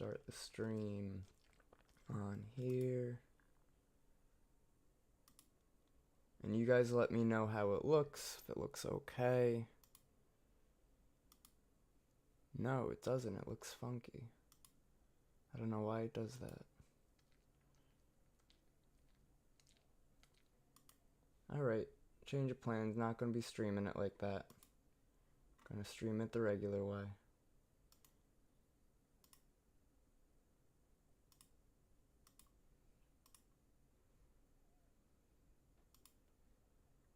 start the stream on here. And you guys let me know how it looks, if it looks okay. No, it doesn't. It looks funky. I don't know why it does that. Alright, change of plans. Not going to be streaming it like that. Going to stream it the regular way.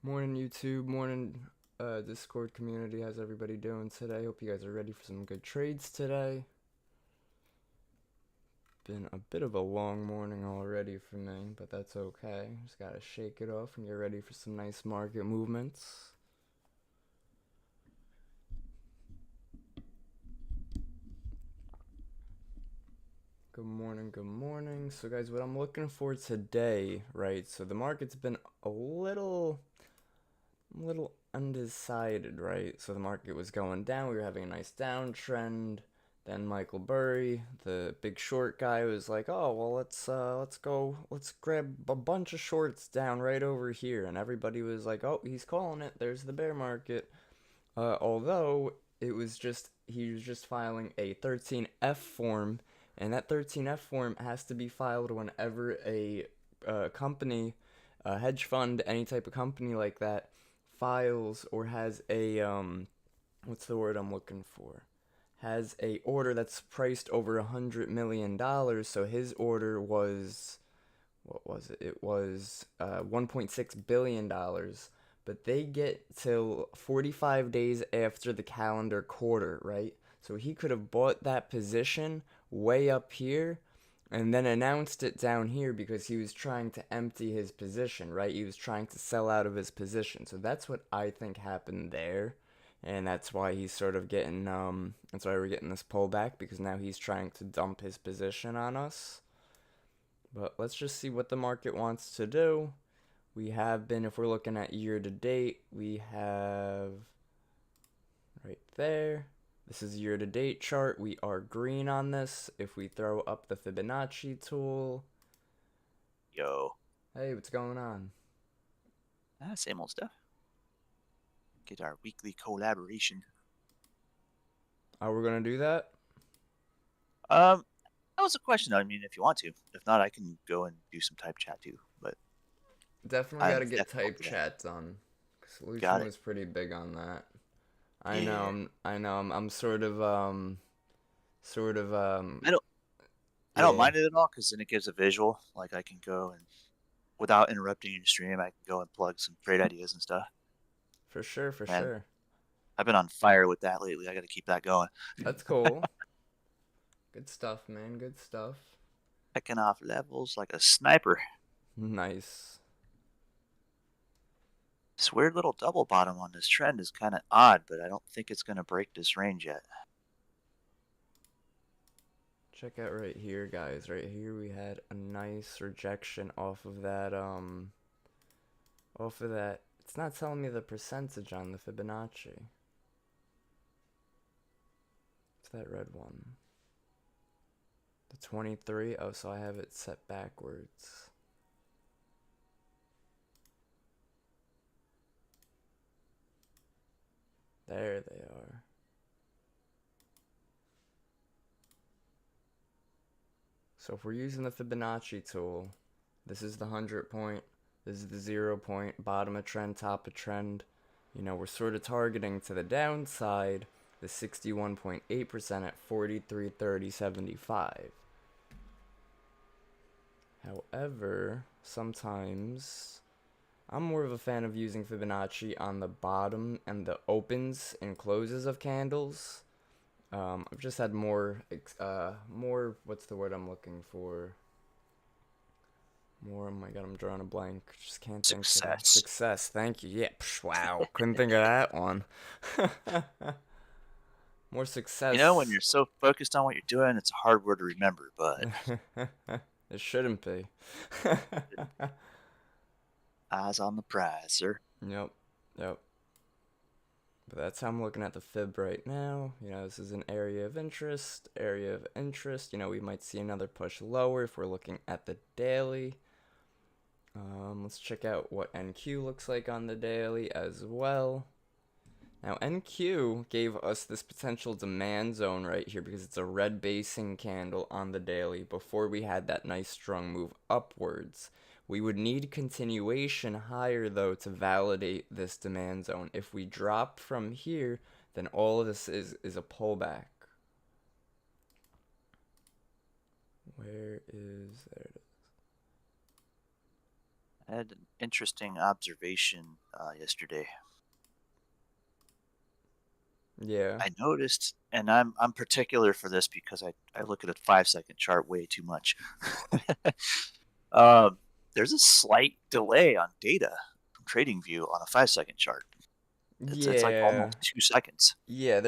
Morning YouTube, morning Discord community. How's everybody doing today? Hope you guys are ready for some good trades today. Been a bit of a long morning already for me, but that's okay. Just gotta shake it off and get ready for some nice market movements. Good morning, good morning. So guys, what I'm looking for today, right? So the market's been a little undecided, right? So the market was going down. We were having a nice downtrend. Then Michael Burry, the big short guy, was like, "Oh, well, let's grab a bunch of shorts down right over here." And everybody was like, "Oh, he's calling it. There's the bear market." Although he was just filing a 13F form, and that 13F form has to be filed whenever a company, a hedge fund, any type of company like that, files or has a what's the word I'm looking for? Has a order that's priced over $100 million. So his order was, what was it? It was $1.6 billion. But they get till 45 days after the calendar quarter, right? So he could have bought that position way up here and then announced it down here because he was trying to empty his position, right? He was trying to sell out of his position. So that's what I think happened there. And that's why he's sort of getting, that's why we're getting this pullback, because now he's trying to dump his position on us. But let's just see what the market wants to do. We have been, if we're looking at year to date, we have right there. This is year to date chart. We are green on this. If we throw up the Fibonacci tool. Yo. Hey, what's going on? Same old stuff. Get our weekly collaboration. Oh, we're gonna do that? That was a question. I mean, if you want to. If not, I can go and do some type chat too. But definitely got to get type chats on. Solution was pretty big on that. I know. I'm sort of I don't mind it at all, because then it gives a visual. Like, I can go and, without interrupting your stream, I can go and plug some trade ideas and stuff. For sure. I've been on fire with that lately. I got to keep that going. That's cool. Good stuff, man. Good stuff. Checking off levels like a sniper. Nice. This weird little double bottom on this trend is kind of odd, but I don't think it's going to break this range yet. Check out right here, guys. Right here we had a nice rejection off of that, It's not telling me the percentage on the Fibonacci. It's that red one. The 23. Oh, so I have it set backwards. There they are. So if we're using the Fibonacci tool, this is the 100 point, this is the 0 point, bottom of trend, top of trend. You know, we're sort of targeting to the downside, the 61.8% at 43.3075. However, sometimes I'm more of a fan of using Fibonacci on the bottom and the opens and closes of candles. I've just had more, what's the word I'm looking for? More, oh my god, I'm drawing a blank. Just can't think of it. Success, thank you. Yeah, wow, couldn't think of that one. More success. You know, when you're so focused on what you're doing, it's a hard word to remember, but... It shouldn't be. Eyes on the prize, sir. Yep. But that's how I'm looking at the fib right now. This is an area of interest, area of interest. We might see another push lower if we're looking at the daily. Let's check out what NQ looks like on the daily as well. Now, NQ gave us this potential demand zone right here because it's a red basing candle on the daily before we had that nice strong move upwards. We would need continuation higher, though, to validate this demand zone. If we drop from here, then all of this is a pullback. Where is... There it is. I had an interesting observation yesterday. Yeah. I noticed, and I'm particular for this because I look at a 5-second chart way too much. um, there's a slight delay on data from TradingView on a 5-second chart. It's like Yeah. almost 2 seconds. Yeah.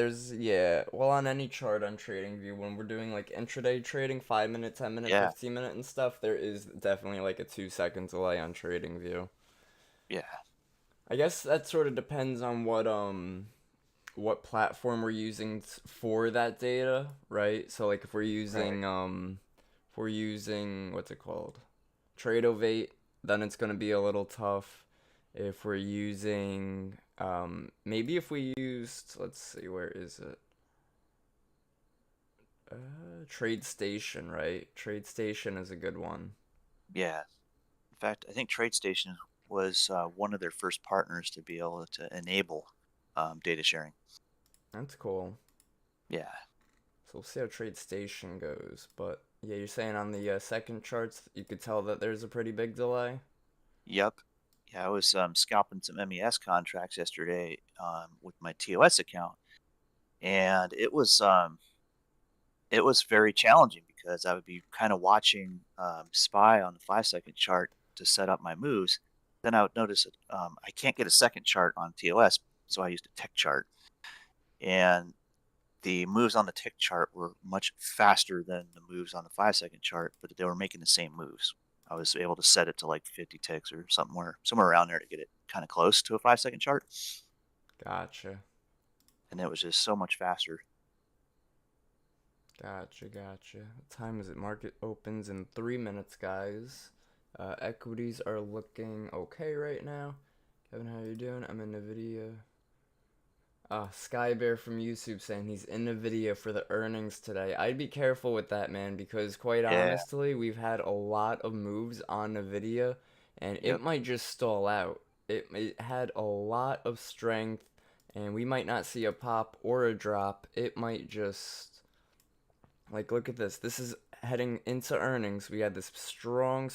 Well, on any chart on TradingView, when we're doing like intraday trading, 5 minute, 10 minute, Yeah, 15 minute, and stuff, there is definitely like a 2 second delay on TradingView. yeah, I guess that sort of depends on what platform we're using for that data, right? So like right. if we're using what's it called? Tradovate, then it's gonna be a little tough. If we're using maybe if we used, let's see, where is it? Trade Station, right? Trade Station is a good one. Yeah. In fact, I think TradeStation was one of their first partners to be able to enable data sharing. That's cool. Yeah. So we'll see how Trade Station goes. But yeah, you're saying on the second charts, you could tell that there's a pretty big delay. Yep. Yeah, I was scalping some MES contracts yesterday with my TOS account, and it was very challenging because I would be kind of watching SPY on the 5-second chart to set up my moves. Then I would notice that I can't get a second chart on TOS, so I used a tech chart, and the moves on the tick chart were much faster than the moves on the 5-second chart, but they were making the same moves. I was able to set it to like 50 ticks or somewhere around there to get it kind of close to a 5-second chart, Gotcha. and it was just so much faster. Gotcha. What time is it? Market opens in 3 minutes, guys. Equities are looking okay right now. Kevin, how you doing? I'm in NVIDIA. Skybear from YouTube saying he's in NVIDIA for the earnings today. I'd be careful with that, man, because quite Yeah. honestly, we've had a lot of moves on NVIDIA, and it Yep. might just stall out. It had a lot of strength, and we might not see a pop or a drop. It might just like, look at this. This is heading into earnings. We had this strong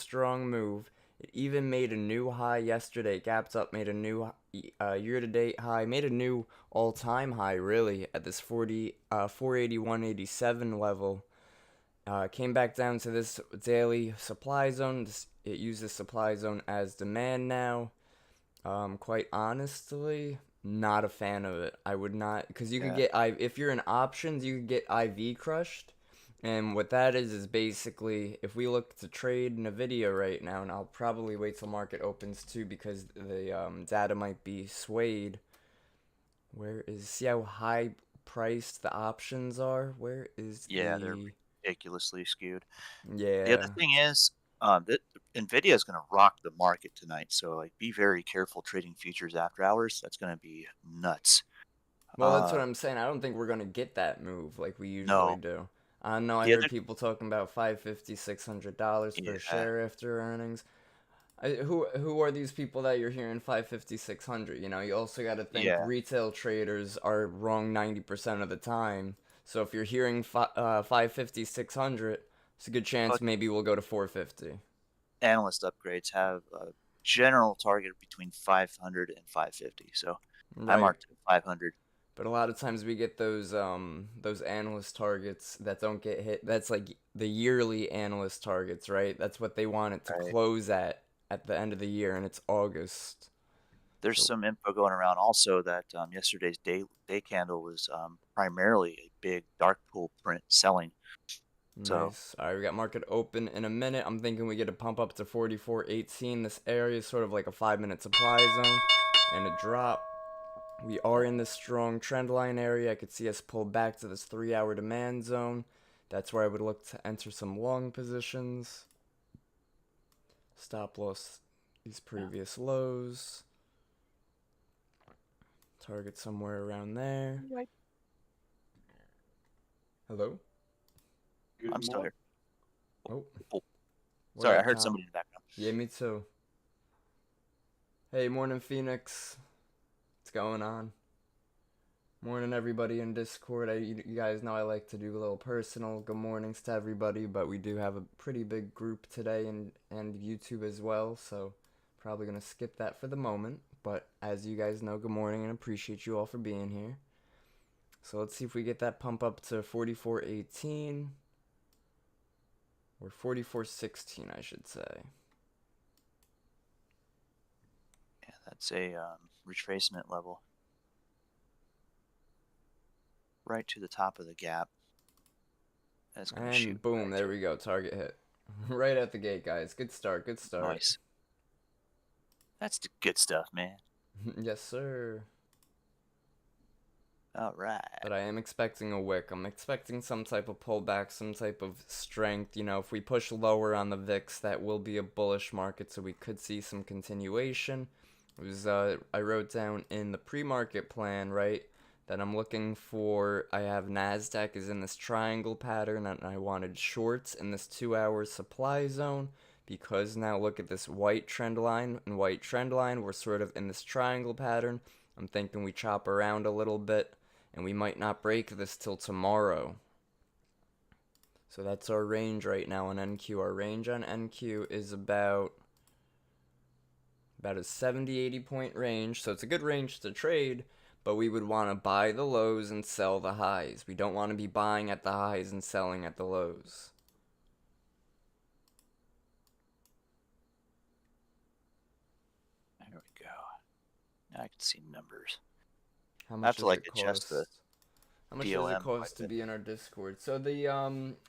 move. It even made a new high yesterday. Gapped up, made a new year-to-date high, made a new all-time high, really, at this 481.87 level. Came back down to this daily supply zone. It uses supply zone as demand now. Quite honestly, not a fan of it. I would not, because you could Yeah. get if you're in options, you could get IV crushed, and what that is basically if we look to trade Nvidia right now, and I'll probably wait till market opens too because the data might be swayed. Where is see how high priced the options are? Where is Yeah, they're the ridiculously skewed. The other yeah? thing is that Nvidia is going to rock the market tonight, so like be very careful trading futures after hours. That's going to be nuts. Well, that's what Uh, I'm saying. I don't think we're gonna get that move like we usually no, do. I know I the heard other people talking about 550, $600 per yeah share after earnings. Who are these people that you're hearing 550, 600? You also got to think yeah. retail traders are wrong 90% of the time. So if you're hearing 550, 600, it's a good chance But maybe we'll go to 450. analyst upgrades have a general target between 500 and 550. So I Right. marked it 500. But a lot of times we get those analyst targets that don't get hit. That's like the yearly analyst targets, right? That's what they want it to Right. close at the end of the year, and it's August. There's So some info going around also that yesterday's day candle was primarily a big dark pool print selling. So nice. All right, we got market open in a minute. I'm thinking we get a pump up to 44.18. This area is sort of like a 5 minute supply zone, and a drop. We are in this strong trend line area. I could see us pull back to this 3-hour demand zone. That's where I would look to enter some long positions. Stop loss these previous lows. Target somewhere around there. Right. Hello? I'm still here. Oh, Oh, what sorry, I up, heard Tom? somebody in the background. Yeah, me too. Hey, morning, Phoenix. What's going on? Morning, everybody in Discord. You guys know I like to do a little personal good mornings to everybody, but we do have a pretty big group today and YouTube as well, so probably gonna skip that for the moment. But as you guys know, good morning and appreciate you all for being here. So let's see if we get that pump up to 44.18 or 44.16, I should say. Yeah, that's a retracement level. Right to the top of the gap. That's going to shoot. And boom, there we go. Target hit. Right at the gate, guys. Good start. Good start. Nice. That's the good stuff, man. Yes, sir. All right. But I am expecting a wick. I'm expecting some type of pullback, some type of strength. You know, if we push lower on the VIX, that will be a bullish market, so we could see some continuation. It was I wrote down in the pre-market plan, right, that I'm looking for. I have Nasdaq is in this triangle pattern, and I wanted shorts in this 2-hour supply zone. Because now look at this white trend line and white trend line. We're sort of in this triangle pattern. I'm thinking we chop around a little bit, and we might not break this till tomorrow. So that's our range right now on NQ. Our range on NQ is about a 70-80 point range, so it's a good range to trade, but we would want to buy the lows and sell the highs. We don't want to be buying at the highs and selling at the lows. There we go. Now I can see numbers. How I have much to does it adjust the cost? How much does it DOM quite cost a to bit. be in our Discord? So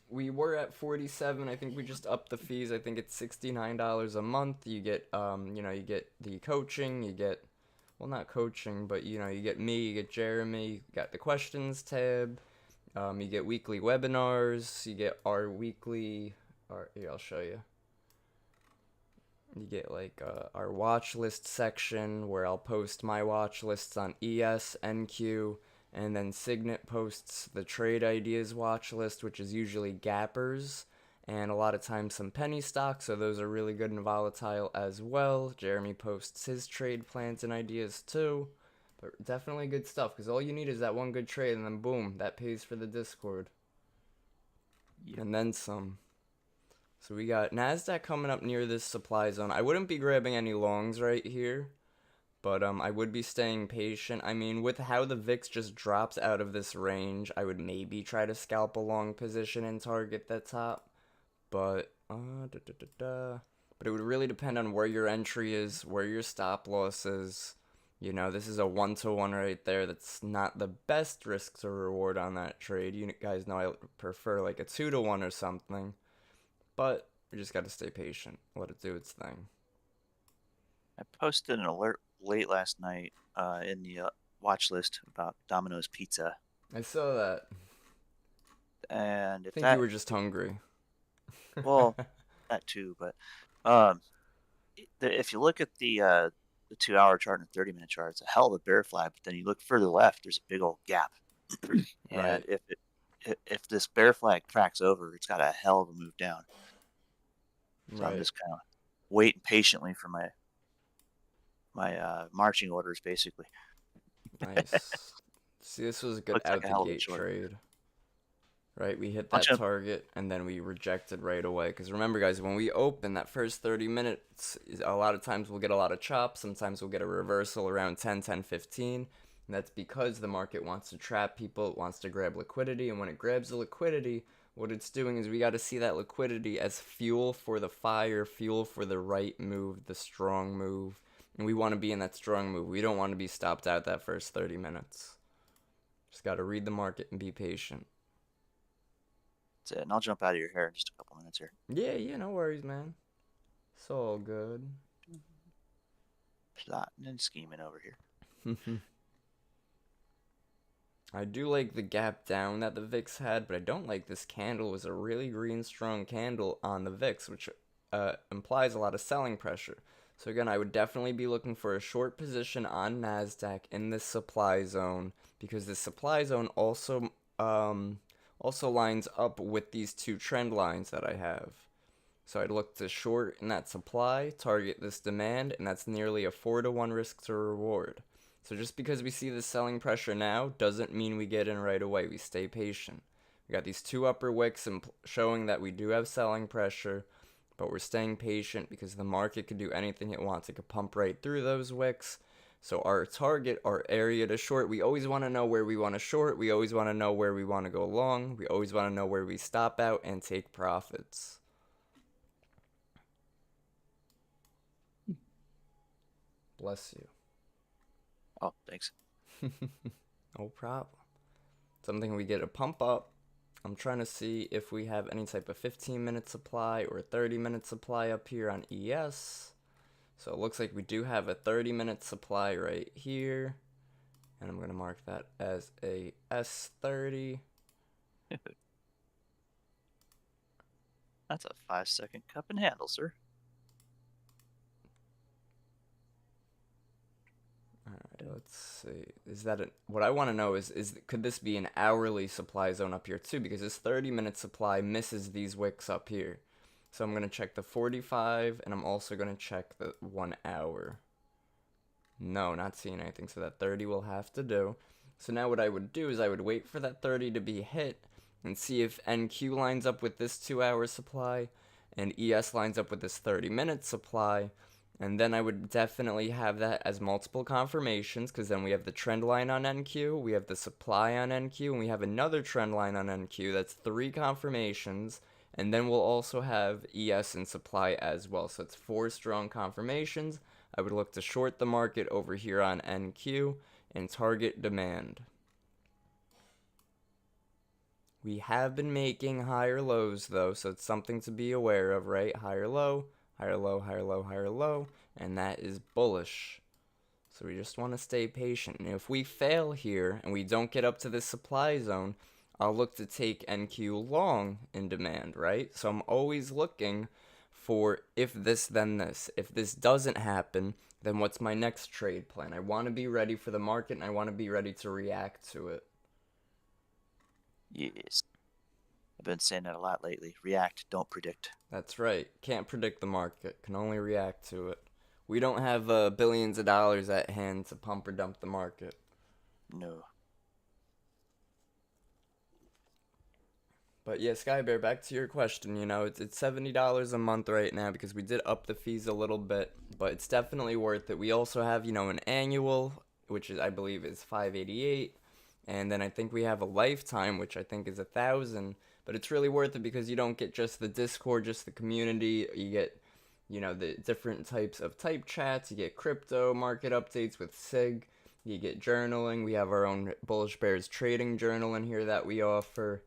we were at 47. I think we just upped the fees. I think it's $69 a month. You get you get the coaching, you get, well, not coaching, but you get me, you get Jeremy, you got the questions tab. You get weekly webinars, you get our weekly here, I'll show you. You get like our watch list section where I'll post my watch lists on ES, NQ, and then Signet posts the trade ideas watch list, which is usually gappers and a lot of times some penny stocks, so those are really good and volatile as well. Jeremy posts his trade plans and ideas too. But definitely good stuff, because all you need is that one good trade, and then boom, that pays for the Discord. Yep. And then some. So we got Nasdaq coming up near this supply zone. I wouldn't be grabbing any longs right here, but I would be staying patient. I mean, with how the VIX just drops out of this range, I would maybe try to scalp a long position and target the top. But but it would really depend on where your entry is, where your stop loss is. You know, this is a 1-to-1 right there. That's not the best risk to reward on that trade. You guys know I prefer like a 2-to-1 or something. But we just got to stay patient. Let it do its thing. I posted an alert late last night in the watch list about Domino's Pizza. I saw that. And I if think you that, were just hungry. well, that too, but um, if you look at the 2-hour chart and the 30-minute chart, it's a hell of a bear flag. But then you look further left, there's a big old gap. And Right. if this bear flag cracks over, it's got a hell of a move down. So I'm Right. just kind of waiting patiently for my marching orders, basically. Nice. See, this was a good Looks like out a the hell of a gate short. trade. Right, we hit I'll that jump. target and then we rejected right away. Because remember, guys, when we open that first 30 minutes, a lot of times we'll get a lot of chops. Sometimes we'll get a reversal around 10, 10, 15. And that's because the market wants to trap people. It wants to grab liquidity. And when it grabs the liquidity, what it's doing is we got to see that liquidity as fuel for the fire, fuel for the right move, the strong move. And we want to be in that strong move. We don't want to be stopped out that first 30 minutes. Just got to read the market and be patient. That's it. And I'll jump out of your hair in just a couple minutes here. Yeah, no worries, man. It's all good. Plotting and scheming over here. I do like the gap down that the VIX had, but I don't like this candle. It was a really green strong candle on the VIX, which implies a lot of selling pressure. So again, I would definitely be looking for a short position on Nasdaq in this supply zone because this supply zone also lines up with these two trend lines that I have. So I'd look to short in that supply, target this demand, and that's nearly a 4-to-1 risk to reward. So just because we see the selling pressure now doesn't mean we get in right away. We stay patient. We got these two upper wicks showing that we do have selling pressure, but we're staying patient because the market could do anything it wants. It could pump right through those wicks. So our target, our area to short, we always want to know where we want to short. We always want to know where we want to go long. We always want to know where we stop out and take profits. Bless you. Oh, thanks. No problem. Something we get a pump up. I'm trying to see if we have any type of 15-minute supply or 30-minute supply up here on ES. So it looks like we do have a 30-minute supply right here. And I'm going to mark that as a S30. That's a 5-second cup and handle, sir. Alright, let's see. Is that what I want to know is could this be an hourly supply zone up here too? Because this 30-minute supply misses these wicks up here. So I'm going to check the 45 and I'm also going to check the 1 hour. No, not seeing anything. So that 30 will have to do. So now what I would do is I would wait for that 30 to be hit and see if NQ lines up with this 2-hour supply and ES lines up with this 30-minute supply. And then I would definitely have that as multiple confirmations because then we have the trend line on NQ, we have the supply on NQ, and we have another trend line on NQ. That's 3 confirmations. And then we'll also have ES and supply as well. So it's 4 strong confirmations. I would look to short the market over here on NQ and target demand. We have been making higher lows though, so it's something to be aware of, right? Higher low, higher low, higher low, higher low, and that is bullish. So we just want to stay patient. And if we fail here and we don't get up to this supply zone, I'll look to take NQ long in demand, right? So I'm always looking for if this, then this. If this doesn't happen, then what's my next trade plan? I want to be ready for the market and I want to be ready to react to it. Yes. I've been saying that a lot lately. React, don't predict. That's right. Can't predict the market. Can only react to it. We don't have billions of dollars at hand to pump or dump the market. No. But yeah, Skybear, back to your question. You know, it's $70 a month right now because we did up the fees a little bit, but it's definitely worth it. We also have, you know, an annual, which is I believe is $588, and then I think we have a lifetime, which I think is $1,000. But it's really worth it because you don't get just the Discord, just the community. You get, you know, the different types of type chats. You get crypto market updates with Sig. You get journaling. We have our own Bullish Bears trading journal in here that we offer.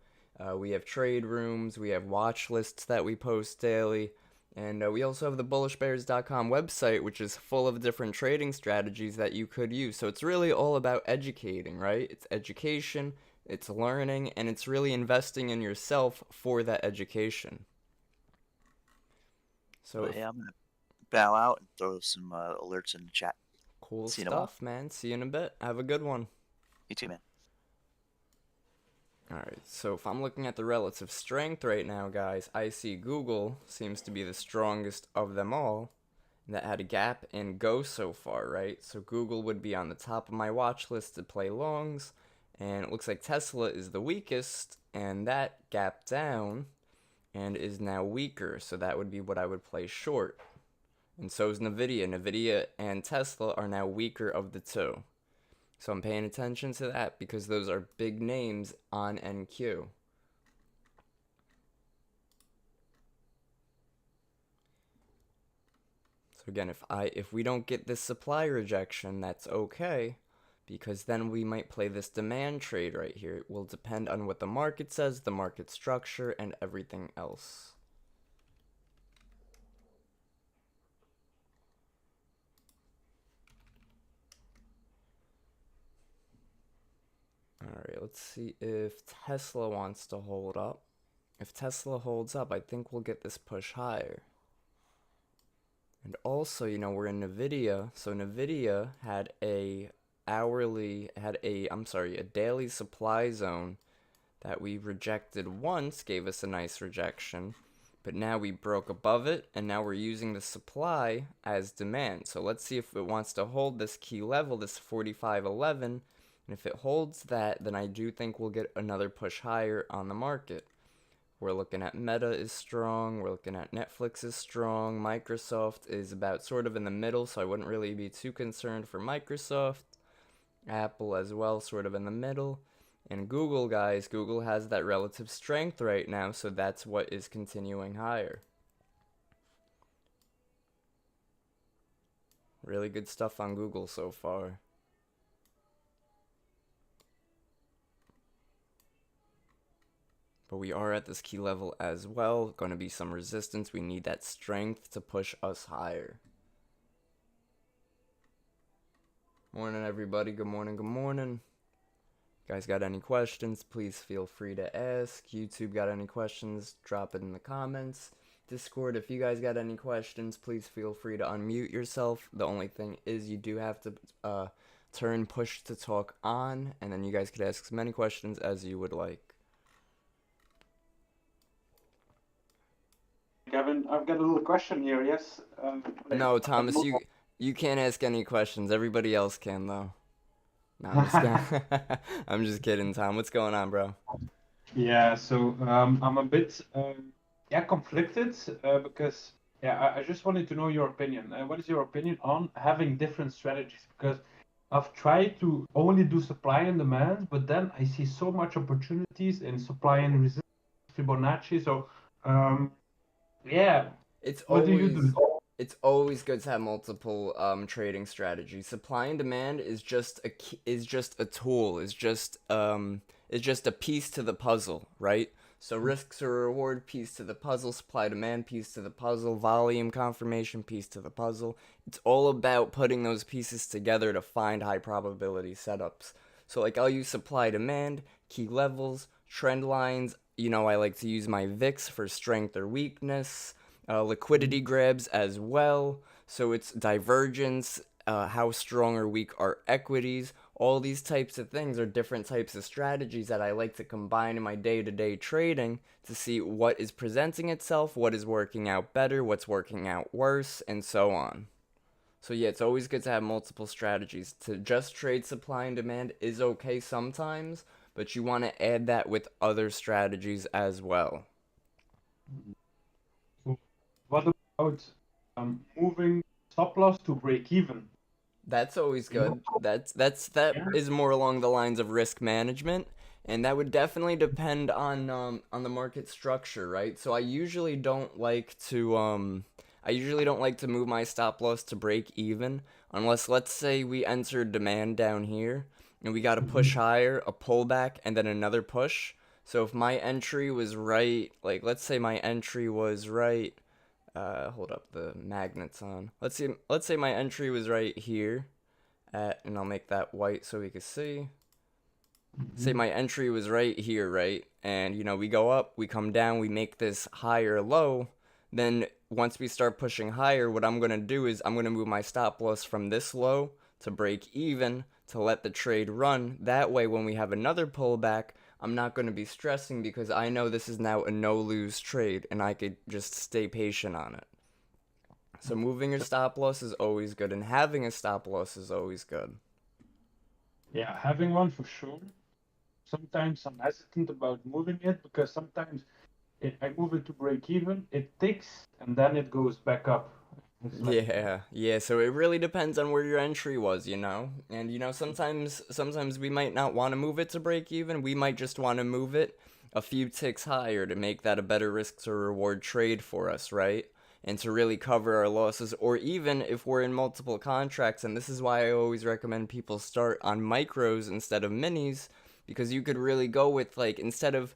We have trade rooms, we have watch lists that we post daily, and we also have the bullishbears.com website, which is full of different trading strategies that you could use. So it's really all about educating, right? It's education, it's learning, and it's really investing in yourself for that education. So But yeah, I'm gonna bow out and throw some alerts in the chat. cool See you in a while. stuff, man. See you in a bit. Have a good one. You too, man. Alright, so if I'm looking at the relative strength right now, guys, I see Google seems to be the strongest of them all. That had a gap and go so far, right? So Google would be on the top of my watch list to play longs. And it looks like Tesla is the weakest, and that gap down and is now weaker. So that would be what I would play short. And so is Nvidia. Nvidia and Tesla are now weaker of the two. So I'm paying attention to that because those are big names on NQ. So again, if we don't get this supply rejection, that's okay, because then we might play this demand trade right here. It will depend on what the market says, the market structure, and everything else. All right, let's see if Tesla wants to hold up. If Tesla holds up, I think we'll get this push higher. And also, we're in Nvidia, so Nvidia had a daily supply zone that we rejected once, gave us a nice rejection, but now we broke above it, and now we're using the supply as demand. So let's see if it wants to hold this key level, this 45.11, and if it holds that, then I do think we'll get another push higher on the market. We're looking at Meta is strong, we're looking at Netflix is strong, Microsoft is about sort of in the middle, so I wouldn't really be too concerned for Microsoft. Apple as well, sort of in the middle. And Google, guys, Google has that relative strength right now, so that's what is continuing higher. Really good stuff on Google so far. But we are at this key level as well. Going to be some resistance. We need that strength to push us higher. Morning, everybody. Good morning, good morning. Guys got any questions, please feel free to ask. YouTube got any questions, drop it in the comments. Discord, if you guys got any questions, please feel free to unmute yourself. The only thing is you do have to turn push to talk on, and then you guys could ask as many questions as you would like. Gavin, I've got a little question here, yes? No, Thomas, you can't ask any questions. Everybody else can, though. No, I'm just kidding. I'm just kidding, Tom. What's going on, bro? Yeah, so I'm a bit conflicted because I just wanted to know your opinion. What is your opinion on having different strategies? Because I've tried to only do supply and demand, but then I see so much opportunities in supply and resistance, Fibonacci. So It's what do you always do? it's always good to have multiple trading strategies. Supply and demand is just a tool, is just a piece to the puzzle, right? So risks or reward piece to the puzzle, supply demand piece to the puzzle, volume confirmation piece to the puzzle. It's all about putting those pieces together to find high probability setups. So like I'll use supply demand, key levels, trend lines. I like to use my VIX for strength or weakness. Liquidity grabs as well. So it's divergence, how strong or weak are equities. All these types of things are different types of strategies that I like to combine in my day-to-day trading to see what is presenting itself, what is working out better, what's working out worse, and so on. So yeah, it's always good to have multiple strategies. To just trade supply and demand is okay sometimes, but you want to add that with other strategies as well. What about moving stop loss to break even? That's always good. That Yeah. is more along the lines of risk management, and that would definitely depend on the market structure, right? So I usually don't like to move my stop loss to break even unless, let's say, we enter demand down here and we got to push higher, a pullback, and then another push. So if my entry was right, like let's say my entry was right, hold up, the magnets on. Let's say my entry was right here and I'll make that white so we can see. Say my entry was right here, right? And we go up, we come down, we make this higher low. Then once we start pushing higher, what I'm going to do is I'm going to move my stop loss from this low to break even to let the trade run. That way when we have another pullback, I'm not going to be stressing because I know this is now a no-lose trade and I could just stay patient on it. So moving your stop loss is always good, and having a stop loss is always good. Yeah, having one for sure. Sometimes I'm hesitant about moving it because sometimes I move it to break even, it ticks, and then it goes back up. Like, Yeah. So it really depends on where your entry was, And sometimes we might not want to move it to break even. We might just want to move it a few ticks higher to make that a better risk to reward trade for us, right? And to really cover our losses, or even if we're in multiple contracts. And this is why I always recommend people start on micros instead of minis, because you could really go with, like, instead of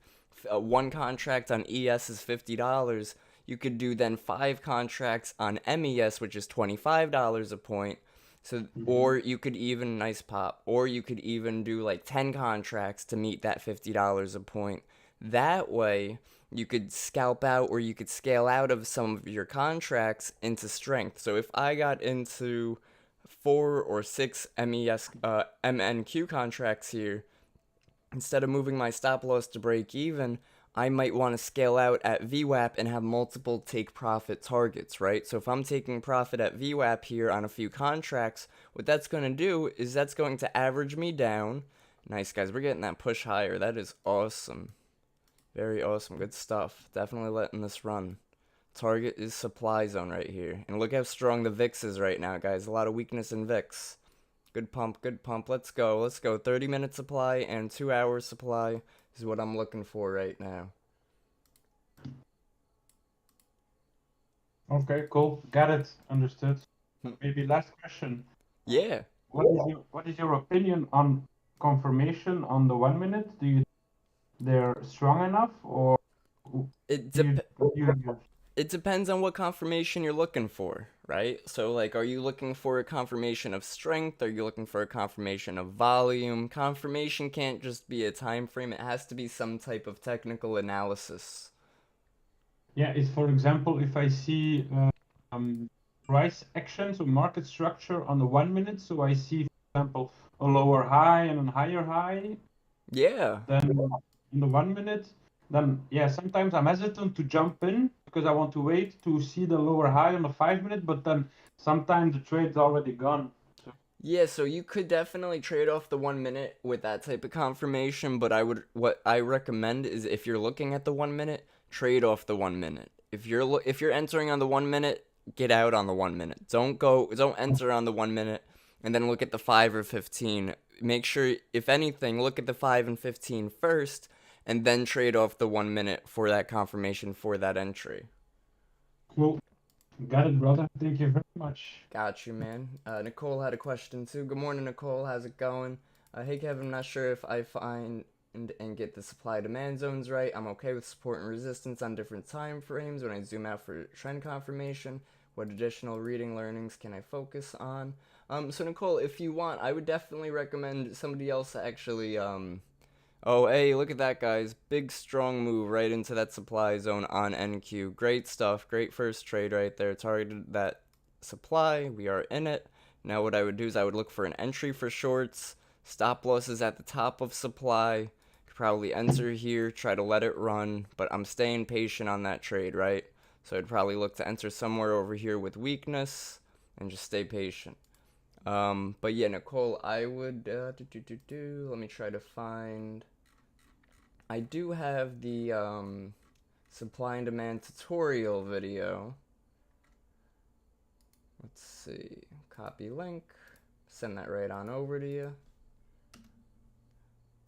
one contract on ES is $50, you could do then 5 contracts on MES, which is $25 a point. So, or you could even, nice pop, or you could even do like 10 contracts to meet that $50 a point. That way, you could scalp out or you could scale out of some of your contracts into strength. So if I got into 4 or 6 MNQ contracts here, instead of moving my stop loss to break even, I might want to scale out at VWAP and have multiple take profit targets, right? So if I'm taking profit at VWAP here on a few contracts, what that's going to do is that's going to average me down. Nice, guys. We're getting that push higher. That is awesome. Very awesome. Good stuff. Definitely letting this run. Target is supply zone right here. And look how strong the VIX is right now, guys. A lot of weakness in VIX. Good pump, good pump. Let's go. Let's go. 30-minute supply and 2-hour supply is what I'm looking for right now. Okay, cool. Got it. Understood. Maybe last question. Yeah. What is your opinion on confirmation on the 1 minute? Do you think they're strong enough, or It do you use? it depends on what confirmation you're looking for, right? So, like, are you looking for a confirmation of strength? Are you looking for a confirmation of volume? Confirmation can't just be a time frame. It has to be some type of technical analysis. Yeah, it's for example, if I see price action, so market structure on the 1 minute, so I see, for example, a lower high and a higher high, Yeah. then in the 1 minute, then yeah, sometimes I'm hesitant to jump in because I want to wait to see the lower high on the 5 minute, but then sometimes the trade's already gone. Yeah, so you could definitely trade off the 1 minute with that type of confirmation, but what I recommend is if you're looking at the 1 minute, trade off the 1 minute. If you're entering on the 1 minute, get out on the 1 minute. Don't enter on the 1 minute and then look at the 5 or 15. Make sure, if anything, look at the 5 and 15 first and then trade off the 1 minute for that confirmation for that entry. Cool. Got it, brother. Thank you very much. Got you, man. Nicole had a question too. Good morning, Nicole. How's it going? Hey, Kevin. I'm not sure if I find and get the supply demand zones right. I'm okay with support and resistance on different time frames when I zoom out for trend confirmation. What additional reading learnings can I focus on? So Nicole, if you want, I would definitely recommend somebody else actually Oh, hey, look at that, guys. Big, strong move right into that supply zone on NQ. Great stuff. Great first trade right there. Targeted that supply. We are in it. Now what I would do is I would look for an entry for shorts. Stop losses at the top of supply. Could probably enter here, try to let it run, but I'm staying patient on that trade, right? So I'd probably look to enter somewhere over here with weakness and just stay patient. But yeah, Nicole, I would, let me try to find... I do have the supply and demand tutorial video. Let's see, copy link, send that right on over to you.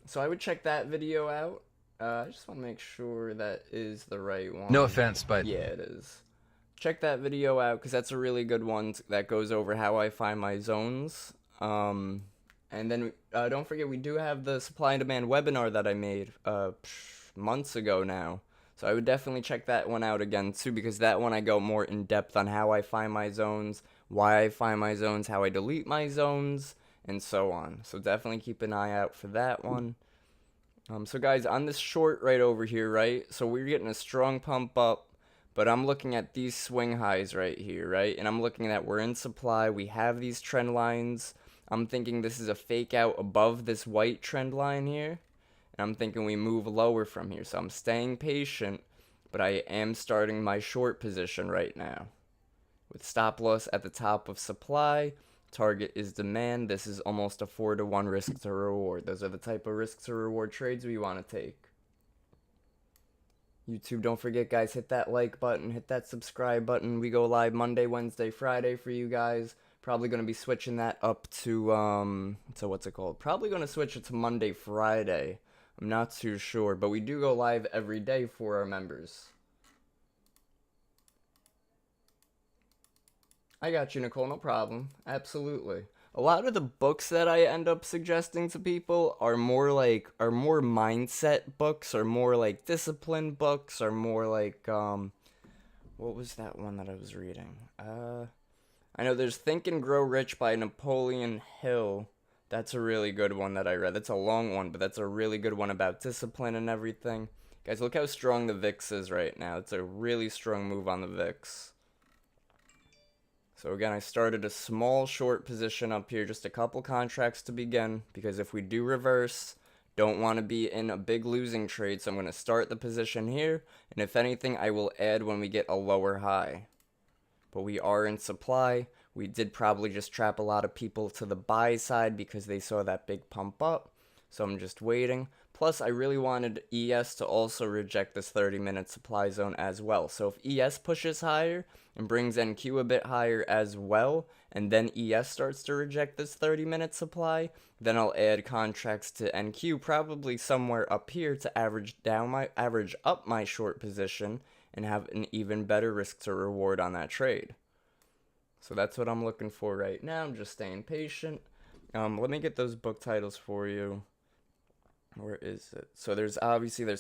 So I would check that video out. I just want to make sure that is the right one. No offense, but yeah, it is. Check that video out because that's a really good one that goes over how I find my zones. And then don't forget, we do have the supply and demand webinar that I made months ago now. So I would definitely check that one out again too, because that one I go more in depth on how I find my zones, why I find my zones, how I delete my zones, and so on. So definitely keep an eye out for that one. So guys, on this short right over here, right? So we're getting a strong pump up, but I'm looking at these swing highs right here, right? And I'm looking at we're in supply, we have these trend lines. I'm thinking this is a fake out above this white trend line here. And I'm thinking we move lower from here. So I'm staying patient, but I am starting my short position right now. With stop loss at the top of supply, target is demand. This is almost a 4-to-1 risk to reward. Those are the type of risk to reward trades we want to take. YouTube, don't forget, guys, hit that like button, hit that subscribe button. We go live Monday, Wednesday, Friday for you guys. Probably going to be switching that up to, so what's it called? Probably going to switch it to Monday, Friday. I'm not too sure, but we do go live every day for our members. I got you, Nicole, no problem. Absolutely. A lot of the books that I end up suggesting to people are more mindset books, or more like discipline books, or more like, what was that one that I was reading? I know there's Think and Grow Rich by Napoleon Hill. That's a really good one that I read. That's a long one, but that's a really good one about discipline and everything. Guys, look how strong the VIX is right now. It's a really strong move on the VIX. So again, I started a small short position up here, just a couple contracts to begin, because if we do reverse, don't want to be in a big losing trade, so I'm going to start the position here, and if anything, I will add when we get a lower high. But we are in supply. We did probably just trap a lot of people to the buy side because they saw that big pump up, so I'm just waiting. Plus, I really wanted ES to also reject this 30-minute supply zone as well. So if ES pushes higher and brings NQ a bit higher as well, and then ES starts to reject this 30-minute supply, then I'll add contracts to NQ probably somewhere up here to average up my short position and have an even better risk to reward on that trade. So that's what I'm looking for right now. I'm just staying patient. Let me get those book titles for you. Where is it? So there's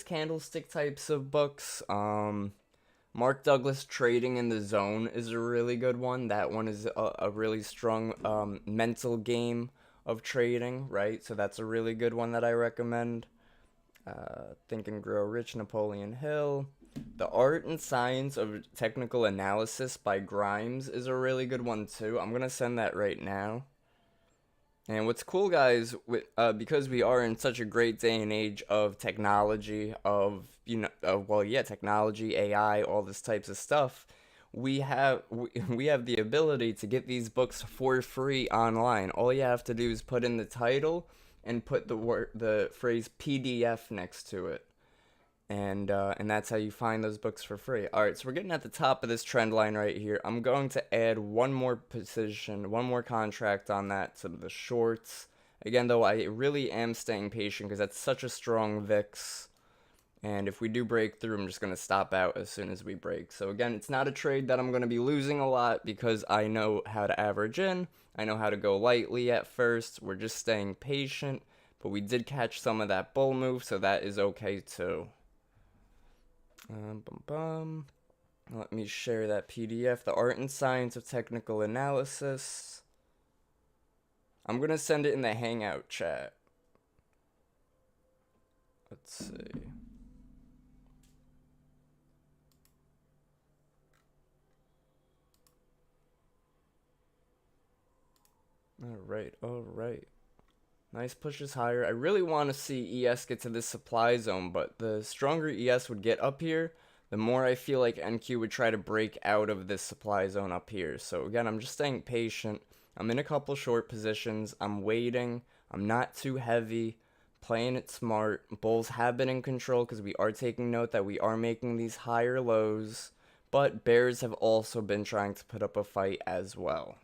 candlestick types of books. Mark Douglas Trading in the Zone is a really good one. That one is a really strong mental game of trading, right? So that's a really good one that I recommend. Think and Grow Rich, Napoleon Hill. The Art and Science of Technical Analysis by Grimes is a really good one too. I'm gonna send that right now. And what's cool, guys, because we are in such a great day and age of technology, technology, AI, all this types of stuff, we have the ability to get these books for free online. All you have to do is put in the title and put the phrase PDF next to it. And that's how you find those books for free. Alright, so we're getting at the top of this trend line right here. I'm going to add one more position, one more contract on that to the shorts. Again, though, I really am staying patient because that's such a strong VIX. And if we do break through, I'm just going to stop out as soon as we break. So again, it's not a trade that I'm going to be losing a lot because I know how to average in. I know how to go lightly at first. We're just staying patient. But we did catch some of that bull move, so that is okay too. Let me share that PDF, The Art and Science of Technical Analysis. I'm going to send it in the Hangout chat. Let's see. Alright. Nice pushes higher. I really want to see ES get to this supply zone, but the stronger ES would get up here, the more I feel like NQ would try to break out of this supply zone up here. So again, I'm just staying patient. I'm in a couple short positions. I'm waiting. I'm not too heavy. Playing it smart. Bulls have been in control because we are taking note that we are making these higher lows. But bears have also been trying to put up a fight as well.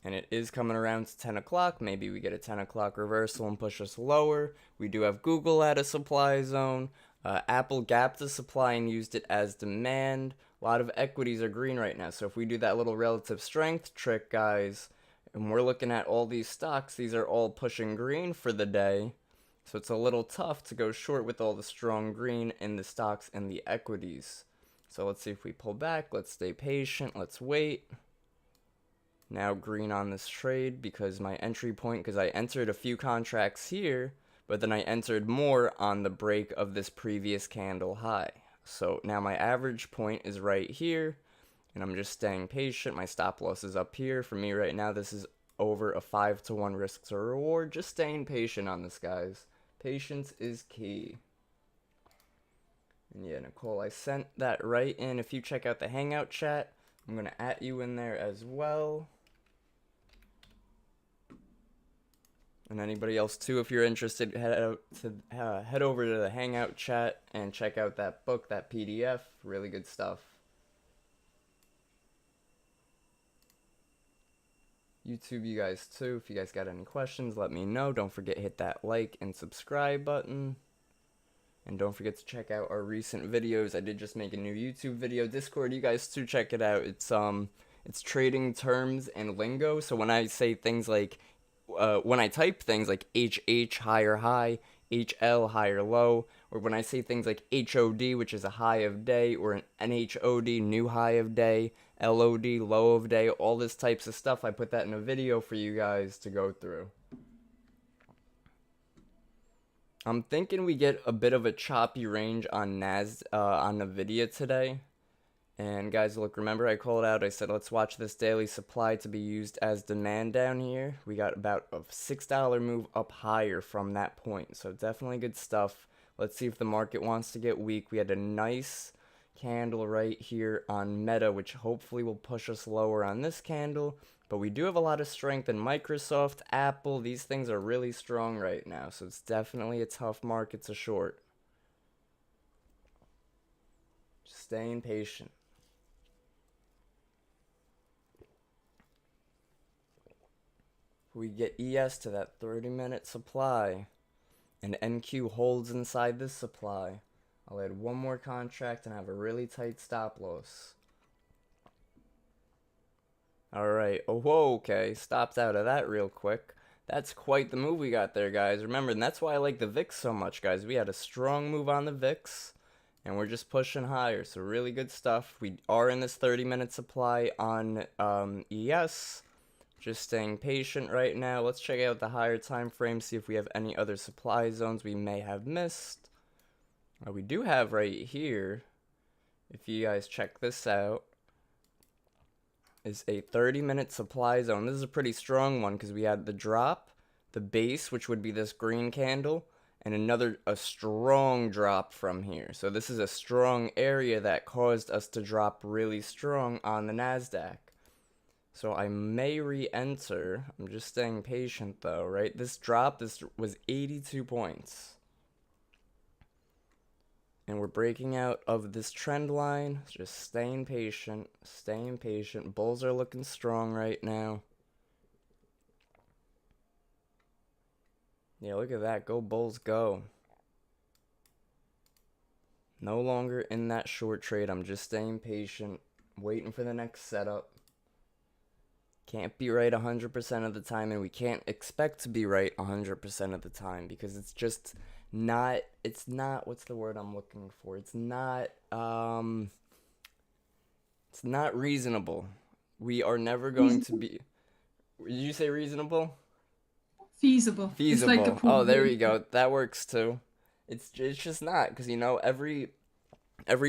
And it is coming around to 10 o'clock. Maybe we get a 10 o'clock reversal and push us lower. We do have Google at a supply zone. Apple gapped the supply and used it as demand. A lot of equities are green right now. So if we do that little relative strength trick, guys, and we're looking at all these stocks, these are all pushing green for the day. So it's a little tough to go short with all the strong green in the stocks and the equities. So let's see if we pull back. Let's stay patient. Let's wait. Now green on this trade because my entry point, because I entered a few contracts here, but then I entered more on the break of this previous candle high. So now my average point is right here, and I'm just staying patient. My stop loss is up here. For me right now, this is over a 5-to-1 risk to reward. Just staying patient on this, guys. Patience is key. And yeah, Nicole, I sent that right in. If you check out the Hangout chat, I'm going to @ you in there as well. And anybody else too, if you're interested, head over to the Hangout chat and check out that book, that PDF. Really good stuff. YouTube, you guys too. If you guys got any questions, let me know. Don't forget hit that like and subscribe button. And don't forget to check out our recent videos. I did just make a new YouTube video. Discord, you guys too, check it out. It's trading terms and lingo. So when I say things like when I type things like HH, higher high, HL, higher low, or when I say things like HOD, which is a high of day, or an NHOD, new high of day, LOD, low of day, all this types of stuff, I put that in a video for you guys to go through. I'm thinking we get a bit of a choppy range on on Nvidia today. And guys, look, remember I called out, I said let's watch this daily supply to be used as demand down here. We got about a $6 move up higher from that point, so definitely good stuff. Let's see if the market wants to get weak. We had a nice candle right here on Meta, which hopefully will push us lower on this candle. But we do have a lot of strength in Microsoft, Apple. These things are really strong right now, so it's definitely a tough market to short. Just staying patient. We get ES to that 30-minute supply, and NQ holds inside this supply. I'll add one more contract and have a really tight stop loss. Alright, oh, whoa, okay, stopped out of that real quick. That's quite the move we got there, guys. Remember, and that's why I like the VIX so much, guys. We had a strong move on the VIX, and we're just pushing higher, so really good stuff. We are in this 30-minute supply on ES. Just staying patient right now. Let's check out the higher time frame, see if we have any other supply zones we may have missed. We do have right here, if you guys check this out, is a 30-minute supply zone. This is a pretty strong one because we had the drop, the base, which would be this green candle, and a strong drop from here. So this is a strong area that caused us to drop really strong on the NASDAQ. So I may re-enter. I'm just staying patient though, right? This was 82 points. And we're breaking out of this trend line. Just staying patient, staying patient. Bulls are looking strong right now. Yeah, look at that. Go Bulls, go. No longer in that short trade. I'm just staying patient, waiting for the next setup. Can't be right 100% of the time, and we can't expect to be right 100% of the time because it's just not, what's the word I'm looking for? It's not reasonable. We are never going to be, did you say reasonable? Feasible. It's like the Oh, there we go. That works too. It's just not, because you know, every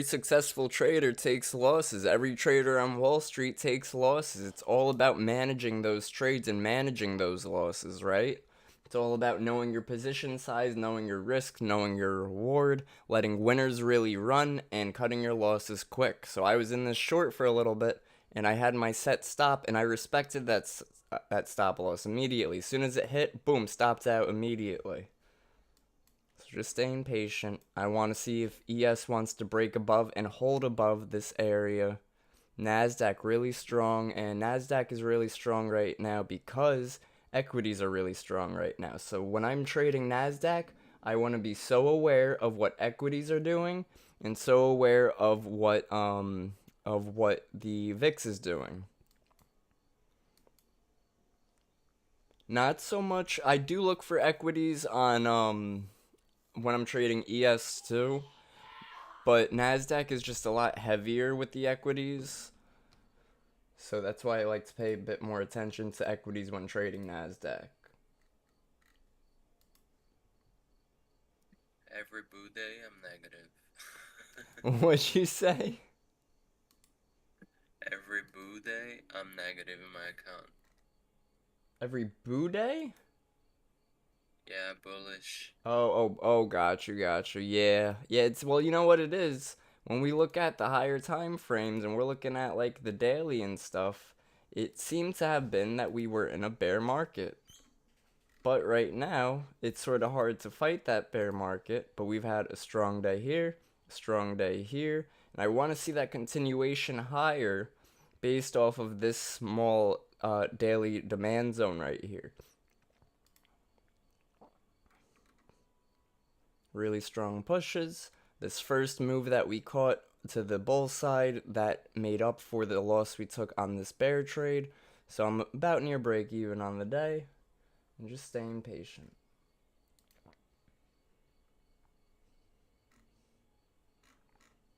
successful trader takes losses. Every trader on Wall Street takes losses. It's all about managing those trades and managing those losses, right? It's all about knowing your position size, knowing your risk, knowing your reward, letting winners really run, and cutting your losses quick. So I was in this short for a little bit, and I had my set stop, and I respected that stop loss immediately. As soon as it hit, boom, stopped out immediately. Just staying patient. I want to see if ES wants to break above and hold above this area. NASDAQ really strong, and NASDAQ is really strong right now because equities are really strong right now. So when I'm trading NASDAQ, I want to be so aware of what equities are doing and so aware of what the VIX is doing. Not so much. I do look for equities on when I'm trading ES too, but NASDAQ is just a lot heavier with the equities, so that's why I like to pay a bit more attention to equities when trading NASDAQ. Every boo day, I'm negative. What'd you say? Every boo day, I'm negative in my account. Every boo day? Yeah, bullish. Oh, got you. Yeah, it's, well, you know what it is? When we look at the higher time frames and we're looking at like the daily and stuff, it seemed to have been that we were in a bear market. But right now, it's sort of hard to fight that bear market, but we've had a strong day here, a strong day here, and I want to see that continuation higher based off of this small daily demand zone right here. Really strong pushes. This first move that we caught to the bull side, that made up for the loss we took on this bear trade. So I'm about near break even on the day. I'm just staying patient.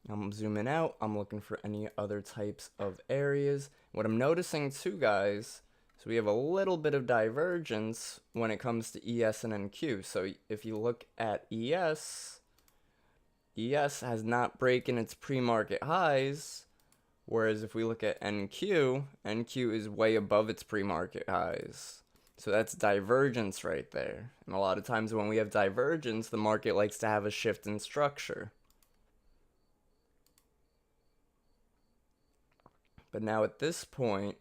I'm zooming out. I'm looking for any other types of areas. What I'm noticing too, guys, so we have a little bit of divergence when it comes to ES and NQ. So if you look at ES has not broken its pre-market highs, whereas if we look at NQ is way above its pre-market highs. So that's divergence right there. And a lot of times when we have divergence, the market likes to have a shift in structure. But now at this point,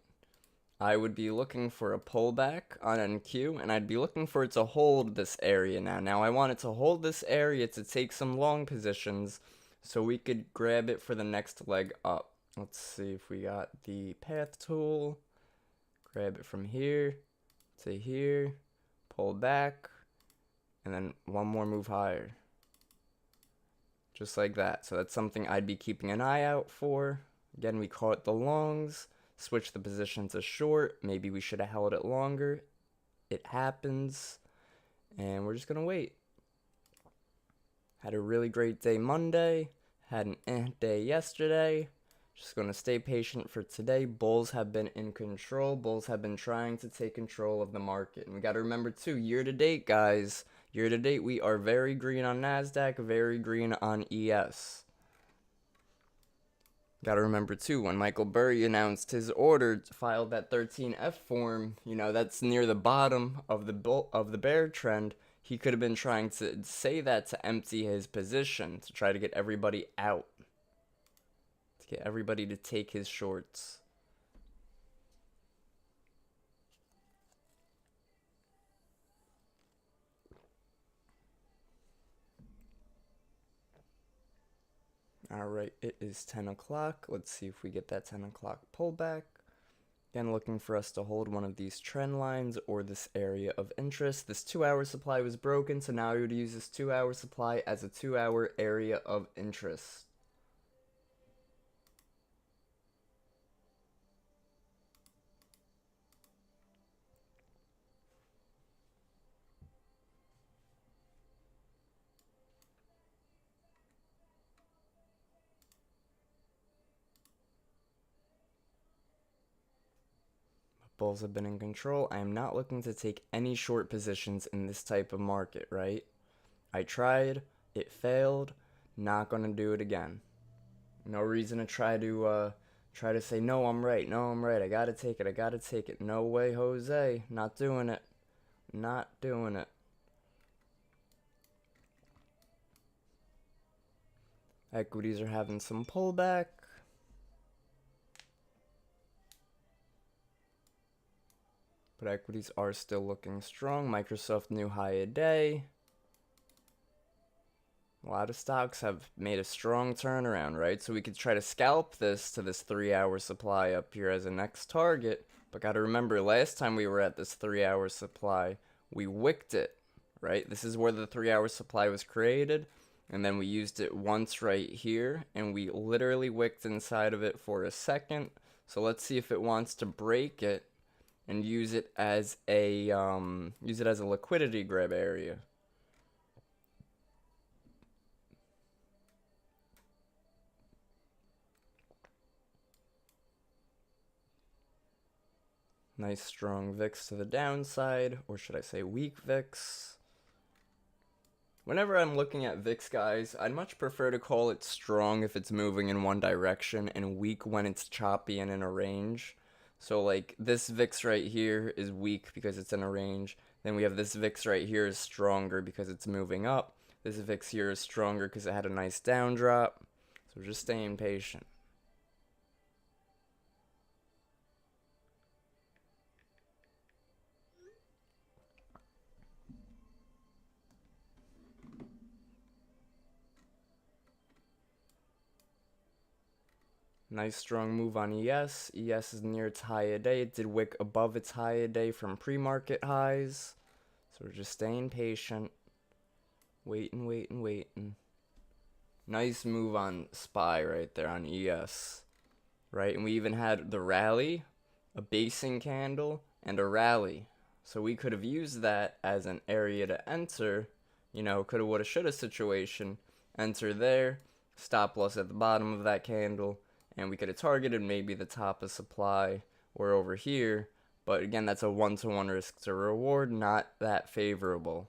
I would be looking for a pullback on NQ, and I'd be looking for it to hold this area now. Now I want it to hold this area to take some long positions so we could grab it for the next leg up. Let's see if we got the path tool. Grab it from here to here, pull back, and then one more move higher. Just like that. So that's something I'd be keeping an eye out for. Again, we caught the longs, switch the position to short. Maybe we should have held it longer. It happens, and we're just gonna wait. Had a really great day Monday, had an day yesterday. Just gonna stay patient for today. Bulls have been in control. Bulls have been trying to take control of the market. And we gotta remember too, year to date, guys, year to date, we are very green on NASDAQ, very green on ES. Gotta remember too, when Michael Burry announced his order, filed that 13F form, you know, that's near the bottom of the bear trend. He could have been trying to say that to empty his position, to try to get everybody out, to get everybody to take his shorts. Alright, it is 10 o'clock. Let's see if we get that 10 o'clock pullback. Again, looking for us to hold one of these trend lines or this area of interest. This 2-hour supply was broken, so now we would use this 2-hour supply as a 2-hour area of interest. Bulls have been in control. I am not looking to take any short positions in this type of market, right? I tried, it failed, not gonna do it again. No reason to try to say no, I'm right, I gotta take it. No way, Jose, not doing it. Not doing it. Equities are having some pullback. But equities are still looking strong. Microsoft new high a day. A lot of stocks have made a strong turnaround, right? So we could try to scalp this to this 3-hour supply up here as a next target. But gotta remember, last time we were at this 3-hour supply, we wicked it, right? This is where the 3-hour supply was created. And then we used it once right here. And we literally wicked inside of it for a second. So let's see if it wants to break it and use it as a liquidity grab area. Nice strong VIX to the downside, or should I say weak VIX. Whenever I'm looking at VIX, guys, I'd much prefer to call it strong if it's moving in one direction and weak when it's choppy and in a range. So like this VIX right here is weak because it's in a range. Then we have this VIX right here is stronger because it's moving up. This VIX here is stronger because it had a nice down drop. So we're just staying patient. Nice strong move on ES. ES is near its high a day. It did wick above its high a day from pre-market highs. So we're just staying patient. Waiting. Nice move on SPY right there on ES. Right, and we even had the rally, a basing candle, and a rally. So we could have used that as an area to enter. You know, coulda, woulda, shoulda situation. Enter there. stop loss at the bottom of that candle, and we could have targeted maybe the top of supply or over here, but again, that's a 1-to-1 risk to reward, not that favorable.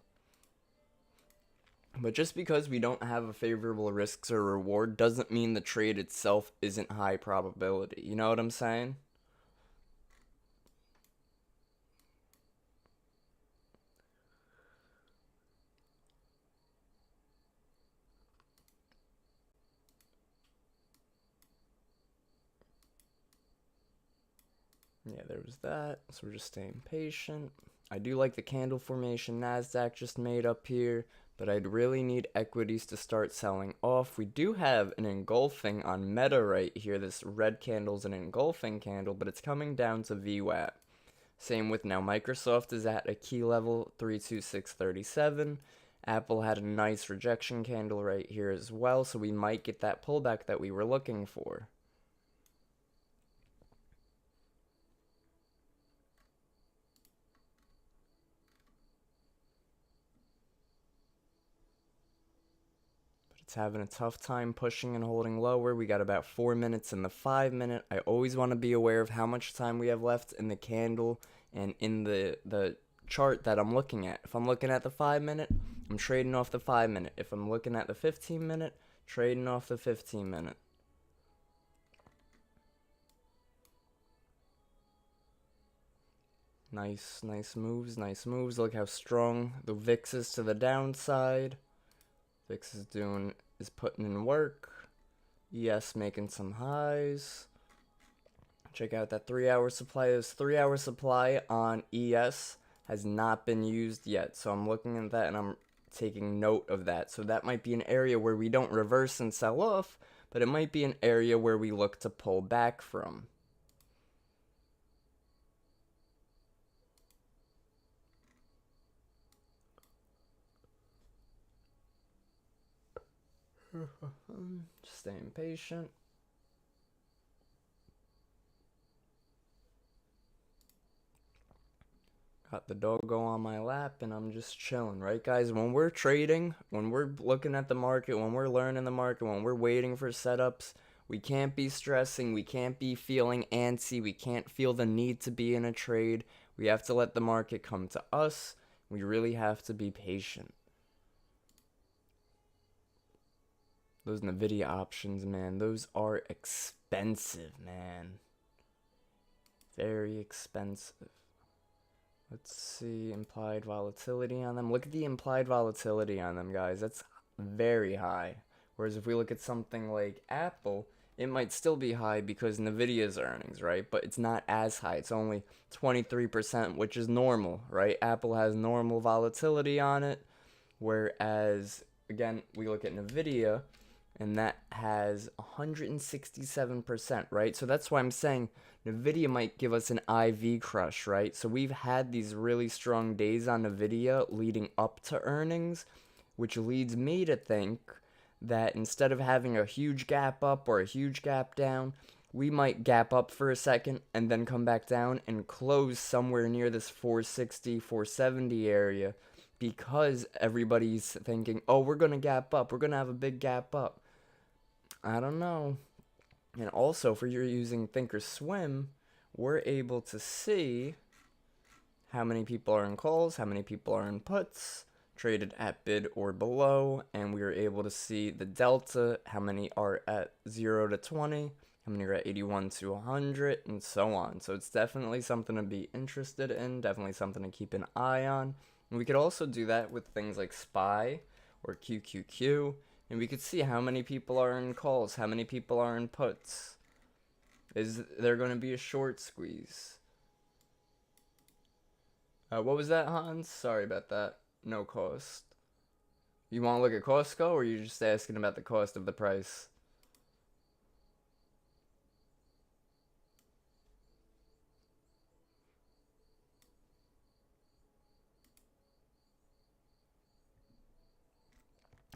But just because we don't have a favorable risk to reward doesn't mean the trade itself isn't high probability. You know what I'm saying? Yeah, there was that. So we're just staying patient. I do like the candle formation NASDAQ just made up here, but I'd really need equities to start selling off. We do have an engulfing on Meta right here. This red candle's an engulfing candle, but it's coming down to VWAP. Same with now Microsoft is at a key level 32637. Apple had a nice rejection candle right here as well, so we might get that pullback that we were looking for. It's having a tough time pushing and holding lower. We got about 4 minutes in the 5 minute. I always want to be aware of how much time we have left in the candle and in the chart that I'm looking at. If I'm looking at the 5 minute, I'm trading off the 5 minute. If I'm looking at the 15 minute, trading off the 15 minute. Nice moves, nice moves. Look how strong the VIX is to the downside. VIX is putting in work. ES making some highs. Check out that 3-hour supply. This 3-hour supply on ES has not been used yet. So I'm looking at that and I'm taking note of that. So that might be an area where we don't reverse and sell off, but it might be an area where we look to pull back from. Just staying patient. Got the doggo on my lap and I'm just chilling, right guys? When we're trading, when we're looking at the market, when we're learning the market, when we're waiting for setups, we can't be stressing, we can't be feeling antsy, we can't feel the need to be in a trade. We have to let the market come to us. We really have to be patient. Those NVIDIA options, man, those are expensive, man. Very expensive. Let's see, implied volatility on them. Look at the implied volatility on them, guys. That's very high. Whereas if we look at something like Apple, it might still be high because NVIDIA's earnings, right? But it's not as high. It's only 23%, which is normal, right? Apple has normal volatility on it. Whereas, again, we look at NVIDIA, and that has 167%, right? So that's why I'm saying NVIDIA might give us an IV crush, right? So we've had these really strong days on NVIDIA leading up to earnings, which leads me to think that instead of having a huge gap up or a huge gap down, we might gap up for a second and then come back down and close somewhere near this 460, 470 area because everybody's thinking, oh, we're going to gap up. We're going to have a big gap up. I don't know. And also, if you're using Thinkorswim, we're able to see how many people are in calls, how many people are in puts, traded at bid or below, and we are able to see the delta, how many are at 0 to 20, how many are at 81 to 100, and so on. So it's definitely something to be interested in, definitely something to keep an eye on. And we could also do that with things like SPY or QQQ. And we could see how many people are in calls, how many people are in puts. Is there going to be a short squeeze? What was that, Hans? Sorry about that. No cost. You want to look at Costco, or are you just asking about the cost of the price?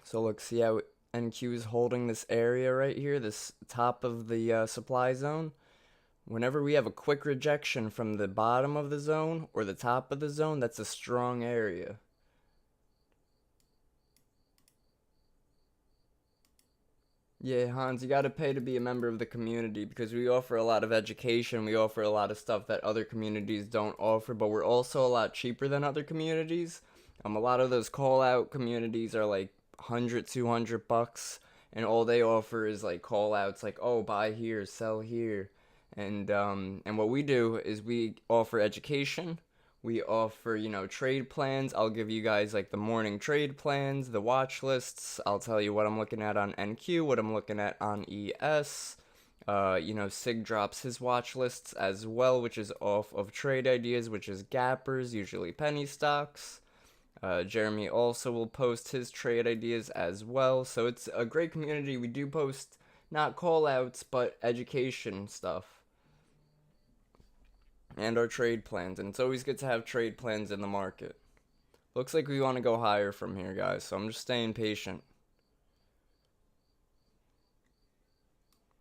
So look, see how NQ is holding this area right here, this top of the supply zone? Whenever we have a quick rejection from the bottom of the zone or the top of the zone, that's a strong area. Yeah, Hans, you gotta pay to be a member of the community because we offer a lot of education, we offer a lot of stuff that other communities don't offer, but we're also a lot cheaper than other communities. A lot of those call out communities are like 100, 200 bucks, and all they offer is like call outs like, oh, buy here, sell here. And what we do is we offer education. We offer, trade plans. I'll give you guys like the morning trade plans, the watch lists. I'll tell you what I'm looking at on NQ, what I'm looking at on ES. Sig drops his watch lists as well, which is off of trade ideas, which is gappers, usually penny stocks. Jeremy also will post his trade ideas as well. So it's a great community. We do post not call outs, but education stuff and our trade plans, and it's always good to have trade plans in the market. Looks like we want to go higher from here, guys, so I'm just staying patient.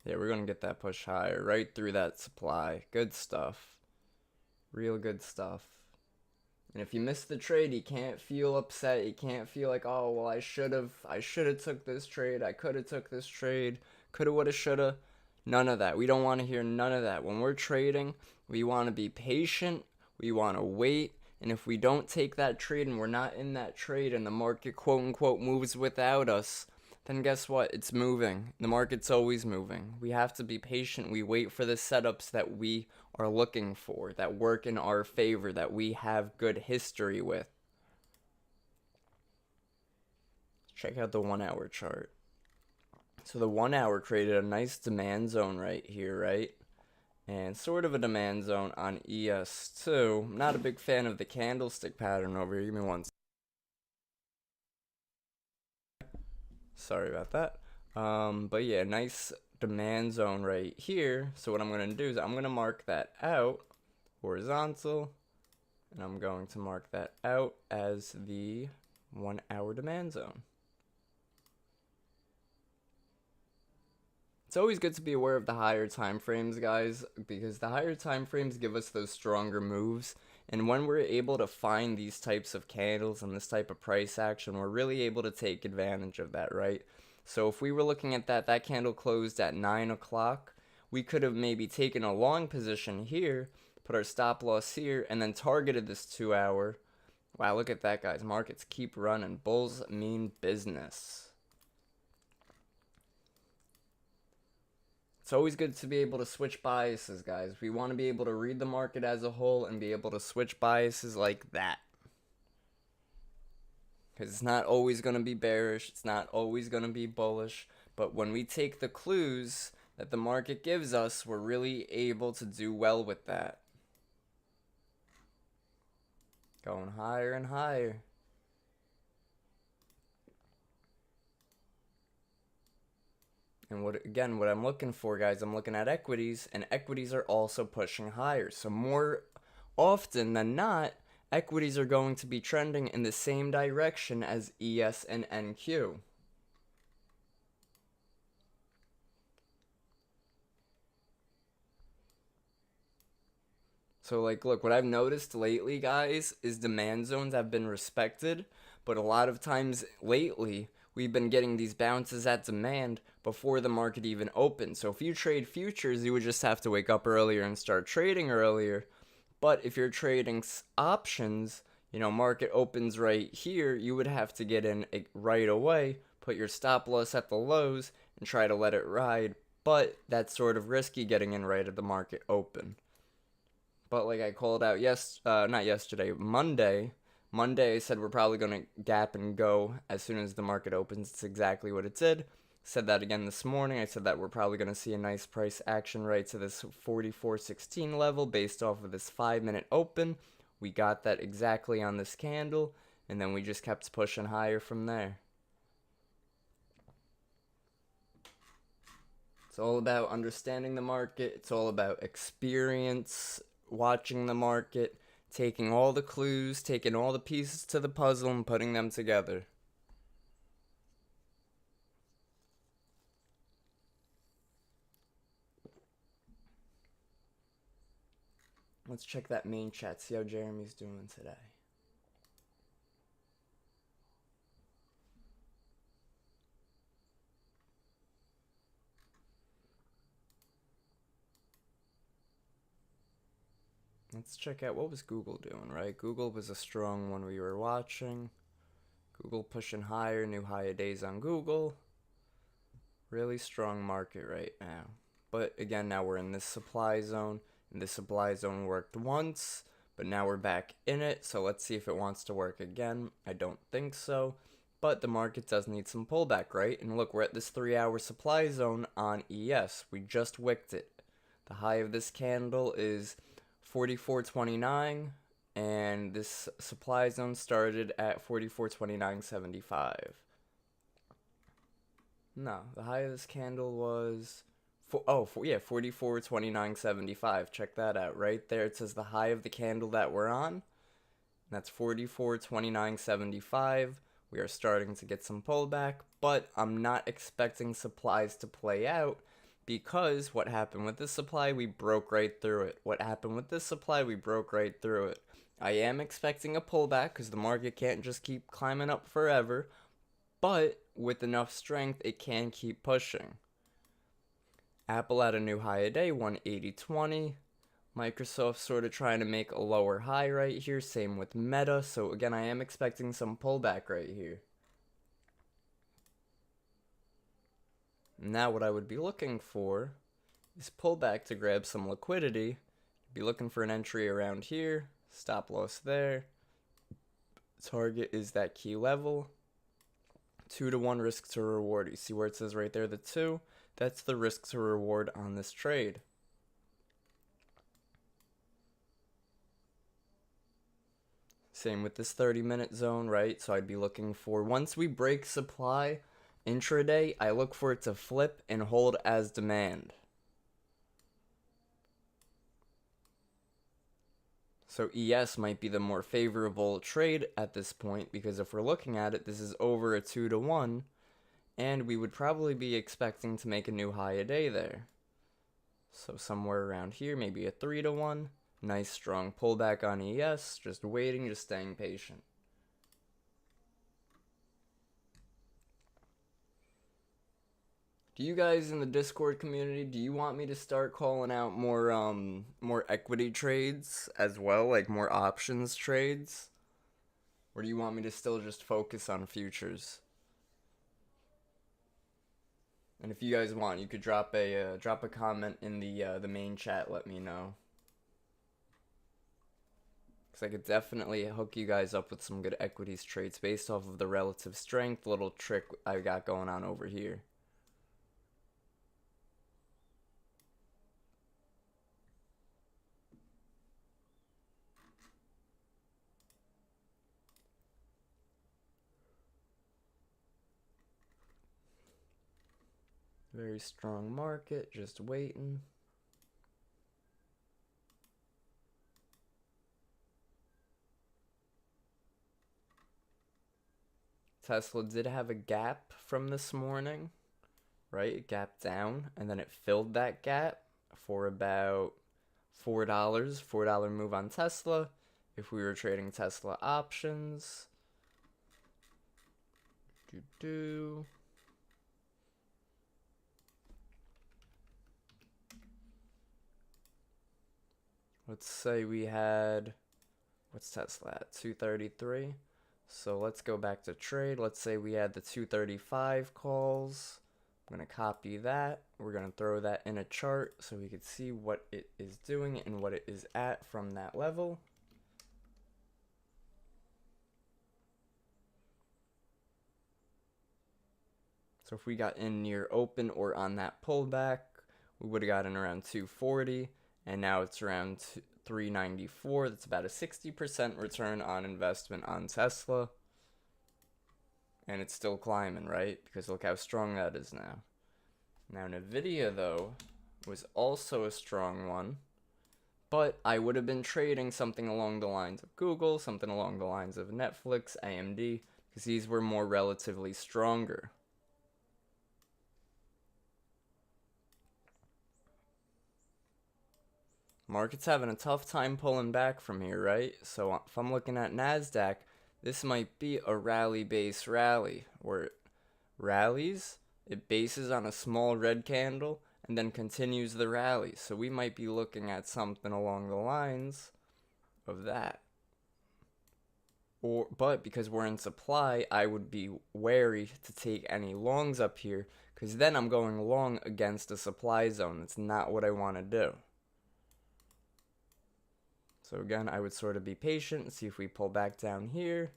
Yeah, we're going to get that push higher, right through that supply. Good stuff. Real good stuff. And if you miss the trade, you can't feel upset. You can't feel like, oh, well, I should have took this trade. I could have took this trade. Coulda, woulda, shoulda. None of that. We don't want to hear none of that. When we're trading, we want to be patient. We want to wait. And if we don't take that trade and we're not in that trade and the market quote unquote moves without us, then guess what? It's moving. The market's always moving. We have to be patient. We wait for the setups that we are looking for, that work in our favor, that we have good history with. Check out the 1 hour chart. So the 1 hour created a nice demand zone right here, right? And sort of a demand zone on ES2. I'm not a big fan of the candlestick pattern over here. Give me one. Sorry about that. But yeah, nice demand zone right here. So what I'm going to do is I'm going to mark that out horizontal. And I'm going to mark that out as the 1 hour demand zone. It's always good to be aware of the higher time frames, guys, because the higher time frames give us those stronger moves. And when we're able to find these types of candles and this type of price action, we're really able to take advantage of that, right? So if we were looking at that candle closed at 9 o'clock, we could have maybe taken a long position here, put our stop loss here, and then targeted this 2 hour. Wow, look at that, guys. Markets keep running. Bulls mean business. It's always good to be able to switch biases, guys. We want to be able to read the market as a whole and be able to switch biases like that. Because it's not always going to be bearish. It's not always going to be bullish. But when we take the clues that the market gives us, we're really able to do well with that. Going higher and higher. And what I'm looking for, guys, I'm looking at equities, and equities are also pushing higher. So more often than not, equities are going to be trending in the same direction as ES and NQ. So like, look, what I've noticed lately, guys, is demand zones have been respected, but a lot of times lately, we've been getting these bounces at demand before the market even opens. So if you trade futures, you would just have to wake up earlier and start trading earlier. But if you're trading options, market opens right here, you would have to get in right away, put your stop loss at the lows, and try to let it ride. But that's sort of risky getting in right at the market open. But like I called out Monday. Monday I said we're probably going to gap and go as soon as the market opens. It's exactly what it did. Said that again this morning. I said that we're probably going to see a nice price action right to this 44.16 level based off of this 5-minute open. We got that exactly on this candle, and then we just kept pushing higher from there. It's all about understanding the market. It's all about experience, watching the market, taking all the clues, taking all the pieces to the puzzle and putting them together. Let's check that main chat, see how Jeremy's doing today. Let's check out what was Google doing, right? Google was a strong one we were watching. Google pushing higher, new higher days on Google. Really strong market right now. But again, now we're in this supply zone, and this supply zone worked once, but now we're back in it, so let's see if it wants to work again. I don't think so, but the market does need some pullback, right? And look, we're at this 3-hour supply zone on ES. We just wicked it. The high of this candle is 44.29, and this supply zone started at 44.29.75. No, the high of this candle was 44.29.75. Check that out. Right there it says the high of the candle that we're on. That's 44.29.75. We are starting to get some pullback, but I'm not expecting supplies to play out because what happened with this supply, we broke right through it. What happened with this supply, we broke right through it. I am expecting a pullback because the market can't just keep climbing up forever, but with enough strength, it can keep pushing. Apple at a new high a day, 180.20. Microsoft sort of trying to make a lower high right here. Same with Meta. So again, I am expecting some pullback right here. Now what I would be looking for is pullback to grab some liquidity. Be looking for an entry around here. Stop loss there. Target is that key level. 2-to-1 risk to reward. You see where it says right there, the 2? That's the risk to reward on this trade. Same with this 30-minute zone, right? So I'd be looking for, once we break supply intraday, I look for it to flip and hold as demand. So ES might be the more favorable trade at this point, because if we're looking at it, this is over a 2-to-1, and we would probably be expecting to make a new high a day there. So somewhere around here, maybe a 3-to-1. Nice strong pullback on ES, just waiting, just staying patient. Do you guys in the Discord community, do you want me to start calling out more equity trades as well, like more options trades? Or do you want me to still just focus on futures? And if you guys want, you could drop a comment in the main chat, let me know. Because I could definitely hook you guys up with some good equities trades based off of the relative strength little trick I got going on over here. Very strong market, just waiting. Tesla did have a gap from this morning, right? It gapped down, and then it filled that gap for about $4. $4 move on Tesla. If we were trading Tesla options. Let's say we had, what's Tesla at? 233. So let's go back to trade. Let's say we had the 235 calls. I'm going to copy that. We're going to throw that in a chart so we could see what it is doing and what it is at from that level. So if we got in near open or on that pullback, we would have gotten around 240, and now it's around 394. That's about a 60% return on investment on Tesla. And it's still climbing, right? Because look how strong that is now. Now Nvidia, though, was also a strong one. But I would have been trading something along the lines of Google, something along the lines of Netflix, AMD, because these were more relatively stronger. Market's having a tough time pulling back from here, right? So if I'm looking at NASDAQ, this might be a rally-based rally, where it rallies, it bases on a small red candle, and then continues the rally. So we might be looking at something along the lines of that. But because we're in supply, I would be wary to take any longs up here, because then I'm going long against a supply zone. That's not what I want to do. So again, I would sort of be patient and see if we pull back down here.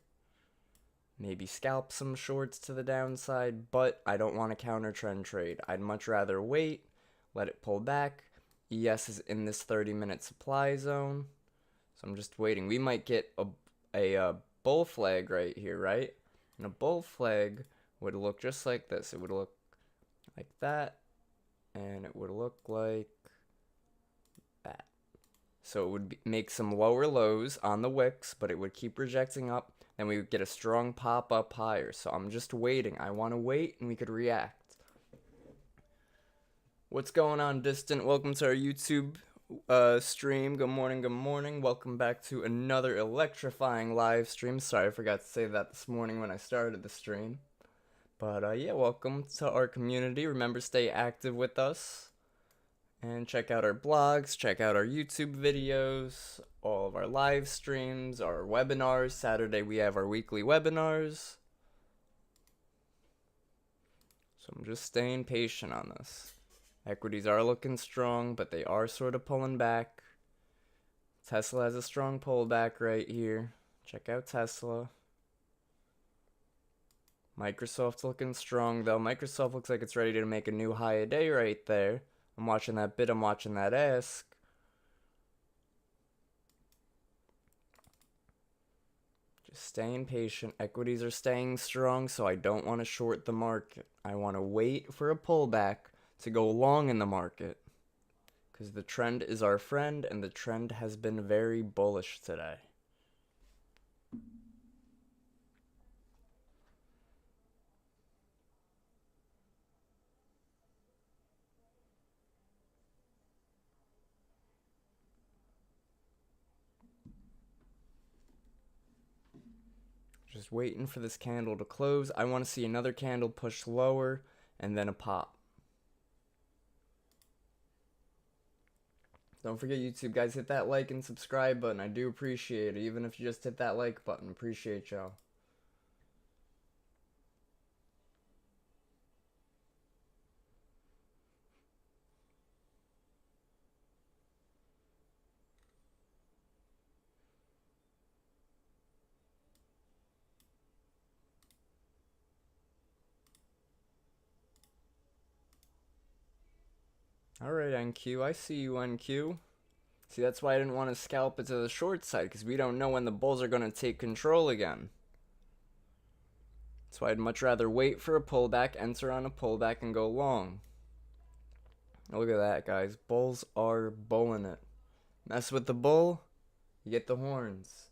Maybe scalp some shorts to the downside, but I don't want a counter trend trade. I'd much rather wait, let it pull back. ES is in this 30-minute supply zone, so I'm just waiting. We might get a bull flag right here, right? And a bull flag would look just like this. It would look like that, and it would look like that. So it would make some lower lows on the wicks, but it would keep rejecting up. Then we would get a strong pop up higher. So I'm just waiting. I want to wait, and we could react. What's going on, Distant? Welcome to our YouTube stream. Good morning, good morning. Welcome back to another electrifying live stream. Sorry, I forgot to say that this morning when I started the stream. But yeah, welcome to our community. Remember, stay active with us. And check out our blogs, check out our YouTube videos, all of our live streams, our webinars. Saturday we have our weekly webinars. So I'm just staying patient on this. Equities are looking strong, but they are sort of pulling back. Tesla has a strong pullback right here. Check out Tesla. Microsoft's looking strong though. Microsoft looks like it's ready to make a new high a day right there. I'm watching that bid, I'm watching that ask. Just staying patient. Equities are staying strong, so I don't want to short the market. I want to wait for a pullback to go long in the market. Because the trend is our friend, and the trend has been very bullish today. Just waiting for this candle to close. I want to see another candle push lower and then a pop. Don't forget, YouTube guys, hit that like and subscribe button. I do appreciate it. Even if you just hit that like button, appreciate y'all. Alright, NQ. I see you, NQ. See, that's why I didn't want to scalp it to the short side, because we don't know when the bulls are going to take control again. So I'd much rather wait for a pullback, enter on a pullback, and go long. Look at that, guys. Bulls are bulling it. Mess with the bull, you get the horns.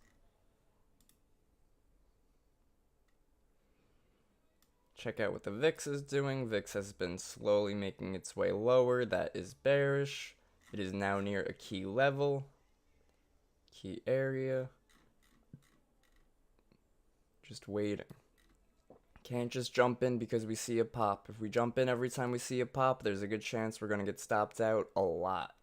Check out what the VIX is doing. VIX has been slowly making its way lower. That is bearish. It is now near a key level. Key area. Just waiting. Can't just jump in because we see a pop. If we jump in every time we see a pop, there's a good chance we're going to get stopped out a lot.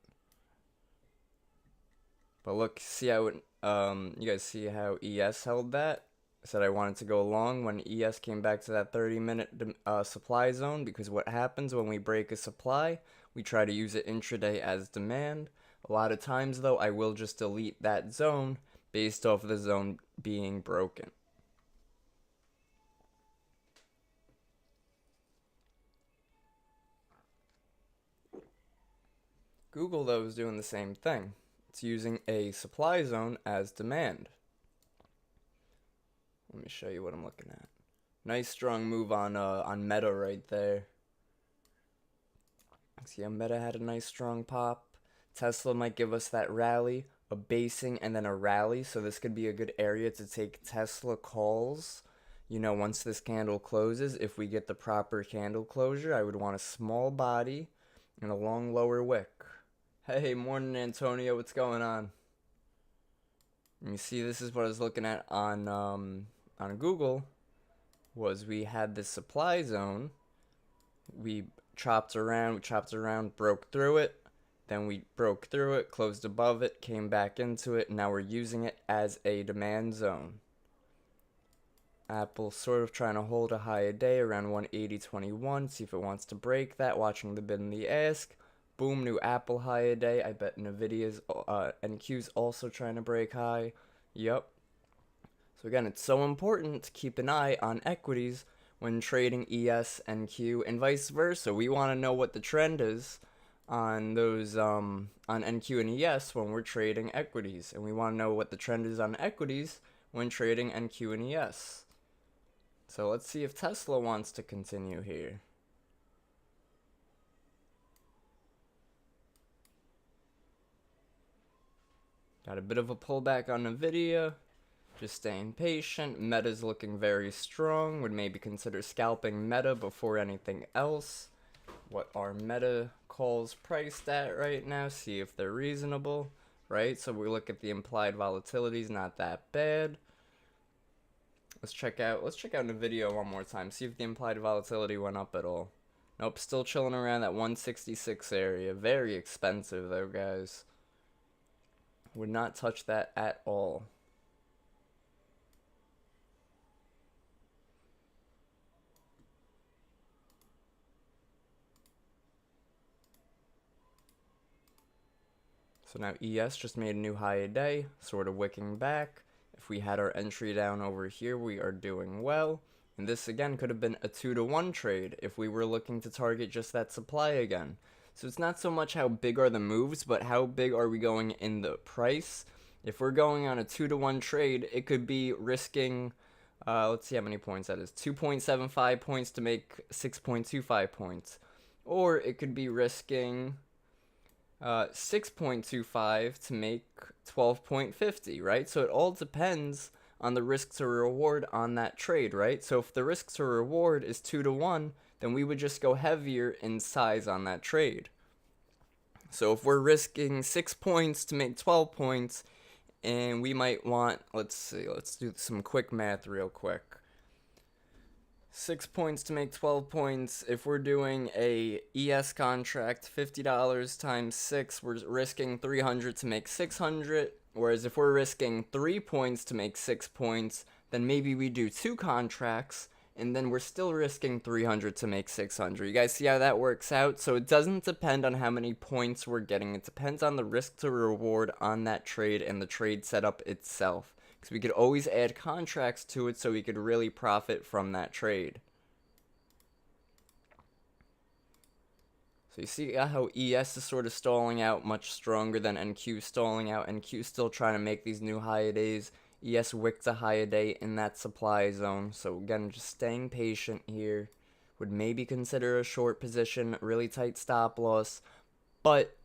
But look, see how it, you guys see how ES held that? I said I wanted to go long when ES came back to that 30-minute supply zone, because what happens when we break a supply, we try to use it intraday as demand. A lot of times, though, I will just delete that zone based off of the zone being broken. Google, though, is doing the same thing. It's using a supply zone as demand. Let me show you what I'm looking at. Nice strong move on Meta right there. See how Meta had a nice strong pop. Tesla might give us that rally, a basing, and then a rally. So this could be a good area to take Tesla calls. You know, once this candle closes, if we get the proper candle closure, I would want a small body and a long lower wick. Hey, morning, Antonio. What's going on? You see, this is what I was looking at on Google. Was we had this supply zone. We chopped around, broke through it, Then we broke through it, closed above it, came back into it, and now we're using it as a demand zone. Apple sort of trying to hold a high a day around 180.21, see if it wants to break that, watching the bid and the ask. Boom, new Apple high a day. I bet Nvidia's NQ's also trying to break high. Yup. So again, it's so important to keep an eye on equities when trading ES, NQ, and vice versa. We want to know what the trend is on those on NQ and ES when we're trading equities, and we want to know what the trend is on equities when trading NQ and ES. So let's see if Tesla wants to continue here. Got a bit of a pullback on Nvidia. Just staying patient. Meta's looking very strong. Would maybe consider scalping Meta before anything else. What are Meta calls priced at right now? See if they're reasonable, right? So we look at the implied volatility is not that bad. Let's check out Nvidia one more time. See if the implied volatility went up at all. Nope, still chilling around that 166 area. Very expensive though, guys. Would not touch that at all. So now ES just made a new high a day, sort of wicking back. If we had our entry down over here, we are doing well. And this again could have been a 2-to-1 trade if we were looking to target just that supply again. So it's not so much how big are the moves, but how big are we going in the price. If we're going on a 2-to-1 trade, it could be risking, let's see how many points that is, 2.75 points to make 6.25 points. Or it could be risking 6.25 to make 12.50, right? So it all depends on the risk to reward on that trade, right? So if the risk to reward is 2-to-1, then we would just go heavier in size on that trade. So if we're risking 6 points to make 12 points, and we might want, let's do some quick math real quick. 6 points to make 12 points. If we're doing a ES contract, $50 times 6, we're risking 300 to make 600. Whereas if we're risking 3 points to make 6 points, then maybe we do 2 contracts, and then we're still risking 300 to make 600. You guys see how that works out? So it doesn't depend on how many points we're getting. It depends on the risk to reward on that trade and the trade setup itself. Because we could always add contracts to it so we could really profit from that trade. So you see how ES is sort of stalling out much stronger than NQ stalling out. NQ still trying to make these new high days. ES wicked a high a day in that supply zone. So again, just staying patient here. Would maybe consider a short position, really tight stop loss. But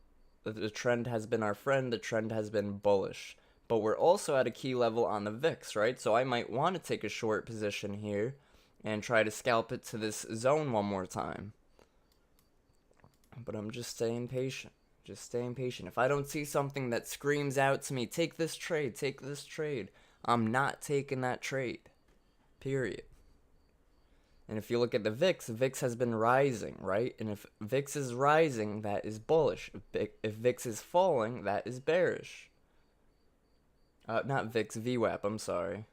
the trend has been our friend. The trend has been bullish. But we're also at a key level on the VIX, right? So I might want to take a short position here and try to scalp it to this zone one more time. But I'm just staying patient. Just staying patient. If I don't see something that screams out to me, take this trade, I'm not taking that trade. Period. And if you look at the VIX has been rising, right? And if VIX is rising, that is bullish. If VIX is falling, that is bearish. Not VIX, VWAP, I'm sorry.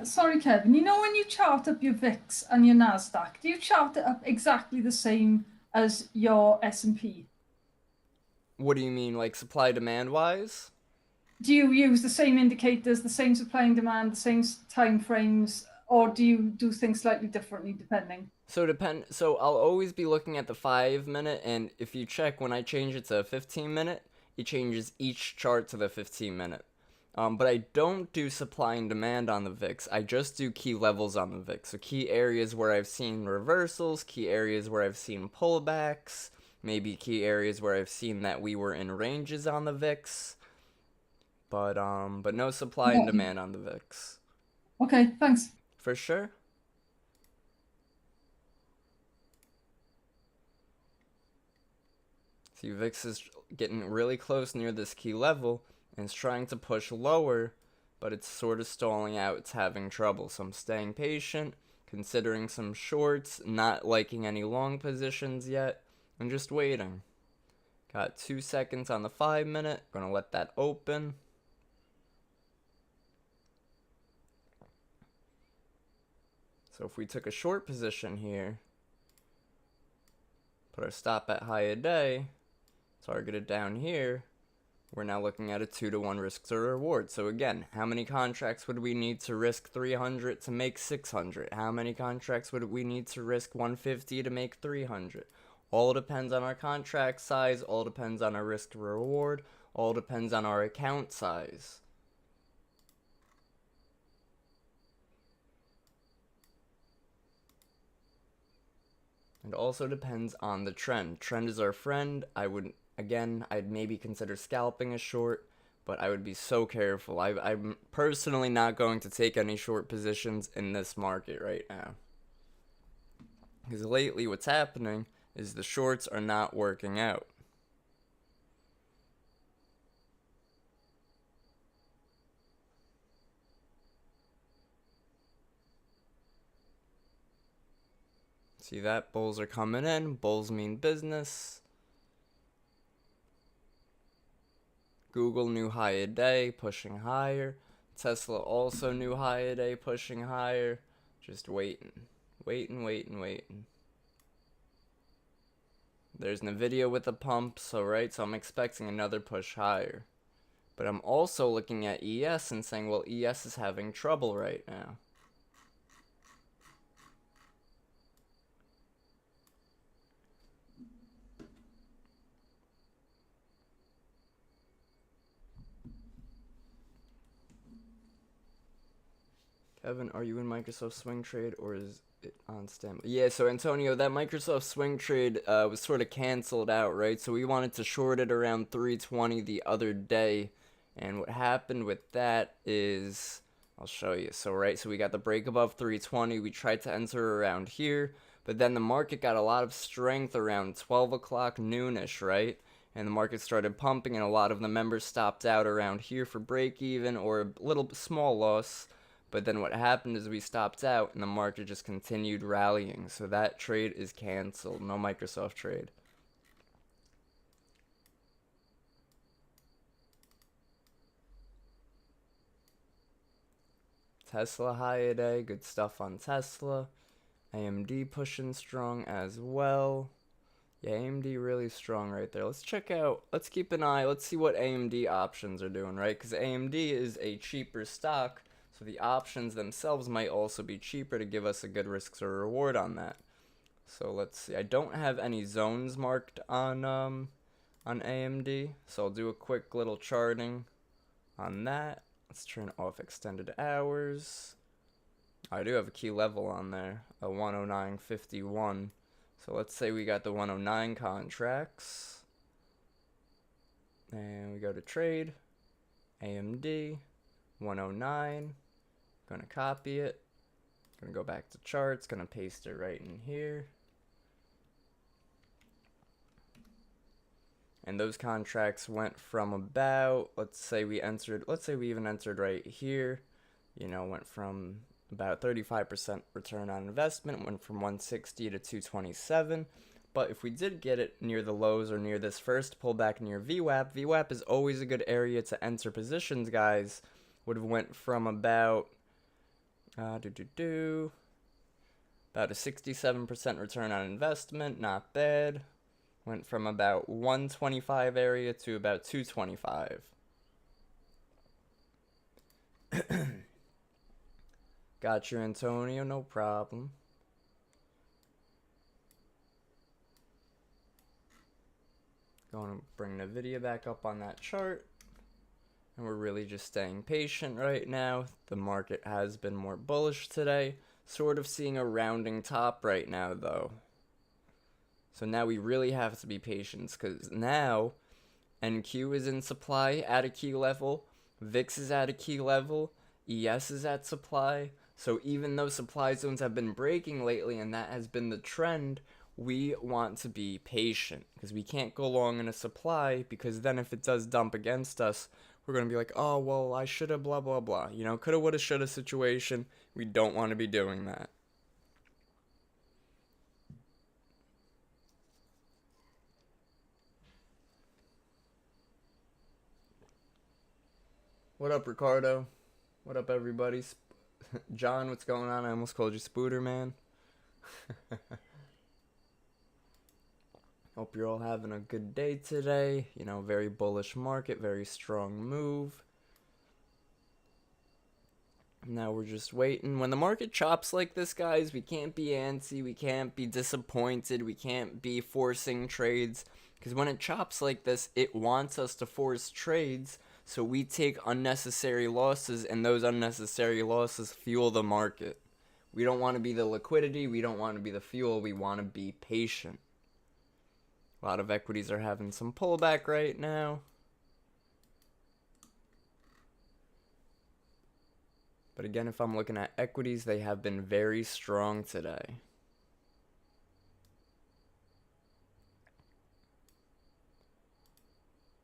Sorry, Kevin. You know when you chart up your VIX and your NASDAQ, do you chart it up exactly the same as your S&P? What do you mean, like supply demand wise? Do you use the same indicators, the same supply and demand, the same time frames, or do you do things slightly differently depending? So I'll always be looking at the 5-minute, and if you check when I change it to a 15-minute, it changes each chart to the 15-minute. But I don't do supply and demand on the VIX. I just do key levels on the VIX. So key areas where I've seen reversals, key areas where I've seen pullbacks, maybe key areas where I've seen that we were in ranges on the VIX. But no supply and demand on the VIX. Okay, thanks. For sure. See, VIX is getting really close near this key level, and it's trying to push lower, but it's sort of stalling out. It's having trouble. So I'm staying patient, considering some shorts, not liking any long positions yet. and just waiting. Got 2 seconds on the 5-minute. Gonna let that open. So if we took a short position here, put our stop at high a day, targeted down here, we're now looking at a 2-to-1 risk to reward. So again, how many contracts would we need to risk 300 to make 600? How many contracts would we need to risk 150 to make 300? All depends on our contract size, all depends on our risk to reward, all depends on our account size. It also depends on the trend. Trend is our friend. I'd maybe consider scalping a short, but I would be so careful. I'm personally not going to take any short positions in this market right now. Because lately what's happening is the shorts are not working out. See that? Bulls are coming in. Bulls mean business. Google new high a day, pushing higher. Tesla also new high a day, pushing higher. Just waiting. Waiting. There's Nvidia with a pump, so I'm expecting another push higher. But I'm also looking at ES and saying, well, ES is having trouble right now. Kevin, are you in Microsoft Swing Trade or is it on standby? Yeah, so Antonio, that Microsoft Swing Trade was sort of canceled out, right? So we wanted to short it around 320 the other day. And what happened with that is, I'll show you. So we got the break above 320. We tried to enter around here, but then the market got a lot of strength around 12 o'clock noonish, right? And the market started pumping, and a lot of the members stopped out around here for break even or a little small loss. But then what happened is we stopped out and the market just continued rallying. So that trade is canceled. No Microsoft trade. Tesla high a day. Good stuff on Tesla. AMD pushing strong as well. Yeah, AMD really strong right there. Let's keep an eye. Let's see what AMD options are doing, right? Because AMD is a cheaper stock. So the options themselves might also be cheaper to give us a good risk to reward on that. So let's see. I don't have any zones marked on AMD, so I'll do a quick little charting on that. Let's turn off extended hours. I do have a key level on there, a 109.51. So let's say we got the 109 contracts. And we go to trade, AMD, 109. Gonna copy it, gonna go back to charts, gonna paste it right in here. And those contracts went from about, let's say we even entered right here, went from about 35% return on investment, went from 160 to 227. But if we did get it near the lows or near this first pullback near VWAP is always a good area to enter positions, guys. Would have went from about about a 67% return on investment, not bad. Went from about 125 area to about 225. Got you, Antonio, no problem. Going to bring the video back up on that chart. And we're really just staying patient right now. The market has been more bullish today. Sort of seeing a rounding top right now, though. So now we really have to be patient, because now NQ is in supply at a key level. VIX is at a key level. ES is at supply. So even though supply zones have been breaking lately, and that has been the trend, we want to be patient, because we can't go long in a supply, because then if it does dump against us, we're going to be like, oh, well, I should have blah, blah, blah. Coulda, woulda, shoulda situation. We don't want to be doing that. What up, Ricardo? What up, everybody? John, what's going on? I almost called you Spooter, man. Hope you're all having a good day today. You know, very bullish market, very strong move. Now we're just waiting. When the market chops like this, guys, we can't be antsy, we can't be disappointed, we can't be forcing trades. Because when it chops like this, it wants us to force trades, so we take unnecessary losses, and those unnecessary losses fuel the market. We don't want to be the liquidity, we don't want to be the fuel, we want to be patient. A lot of equities are having some pullback right now. But again, if I'm looking at equities, they have been very strong today.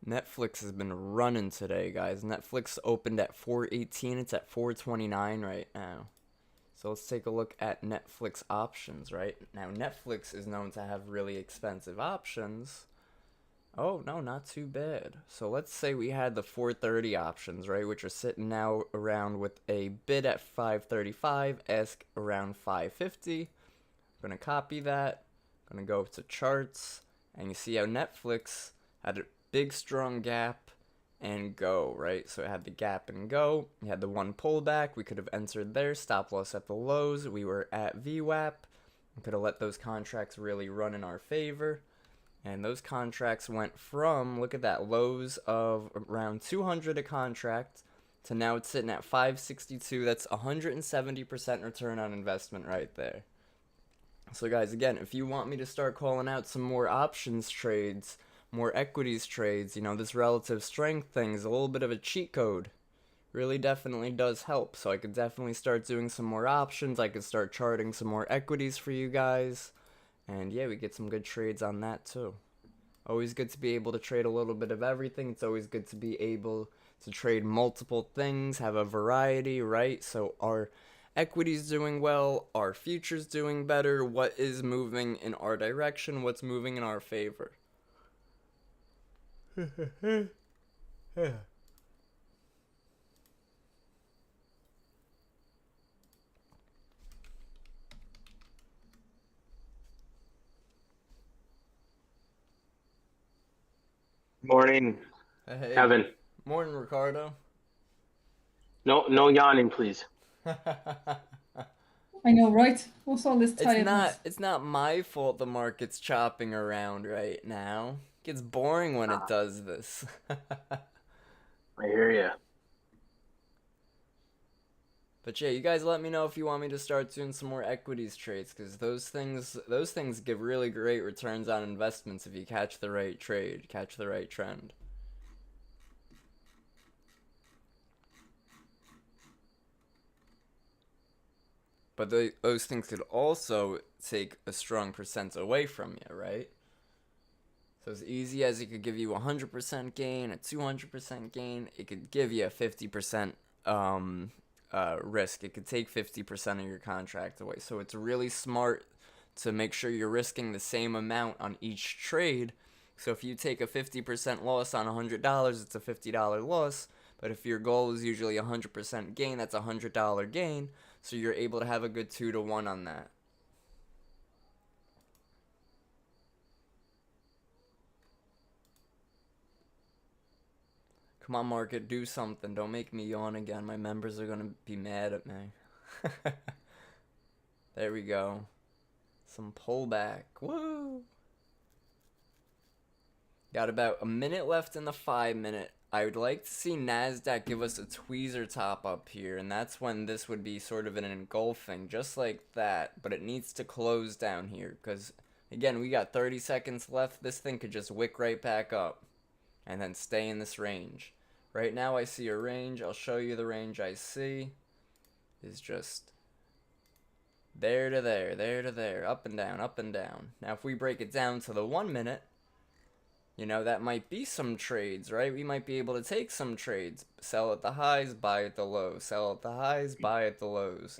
Netflix has been running today, guys. Netflix opened at 418. It's at 429 right now. So let's take a look at Netflix options, right? Now, Netflix is known to have really expensive options. Oh, no, not too bad. So let's say we had the 430 options, right, which are sitting now around with a bid at 535, ask around 550. I'm going to copy that. I'm going to go to charts, and you see how Netflix had a big, strong gap and go, right? So it had the gap and go. You had the one pullback. We could have entered there, stop loss at the lows. We were at VWAP. We could have let those contracts really run in our favor. And those contracts went from, look at that, lows of around 200 a contract to now it's sitting at 562. That's 170% return on investment right there. So guys, again, if you want me to start calling out some more options trades, more equities trades, you know, this relative strength thing is a little bit of a cheat code. Really definitely does help. So I could definitely start doing some more options. I could start charting some more equities for you guys. And yeah, we get some good trades on that too. Always good to be able to trade a little bit of everything. It's always good to be able to trade multiple things, have a variety, right? So our equities doing well, our futures doing better, what is moving in our direction, what's moving in our favor. Morning, Hey, Kevin. morning, Ricardo. No yawning, please. I know, right? What's all this tiredness? It's not my fault the market's chopping around right now. It gets boring when it does this. I hear you. But yeah, you guys let me know if you want me to start doing some more equities trades, because those things give really great returns on investments if you catch the right trade, catch the right trend. But those things could also take a strong percent away from you, right? So as easy as it could give you 100% gain, a 200% gain, it could give you a 50% risk. It could take 50% of your contract away. So it's really smart to make sure you're risking the same amount on each trade. So if you take a 50% loss on $100, it's a $50 loss. But if your goal is usually 100% gain, that's a $100 gain. So you're able to have a good 2-to-1 on that. Come on, market, do something. Don't make me yawn again. My members are going to be mad at me. There we go. Some pullback. Woo! Got about a minute left in the 5-minute. I would like to see NASDAQ give us a tweezer top up here, and that's when this would be sort of an engulfing, just like that. But it needs to close down here, because, again, we got 30 seconds left. This thing could just wick right back up and then stay in this range. Right now I see a range. I'll show you the range I see. Is just there to there, there to there, up and down, up and down. Now if we break it down to the 1 minute, you know, that might be some trades, right? We might be able to take some trades. Sell at the highs, buy at the lows. Sell at the highs, buy at the lows.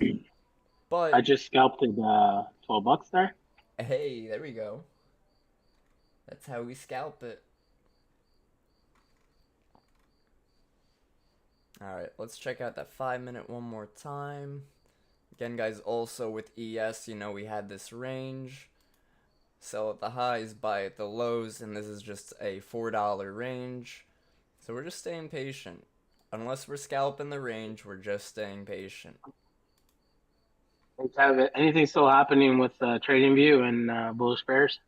But I just scalped it $12 there. hey, there we go. That's how we scalp it. Alright, let's check out that 5 minute one more time. Again, guys, also with ES, you know, we had this range. Sell at the highs, buy at the lows, and this is just a $4 range. So we're just staying patient. Unless we're scalping the range, we're just staying patient. Anything still happening with TradingView and bullish bears?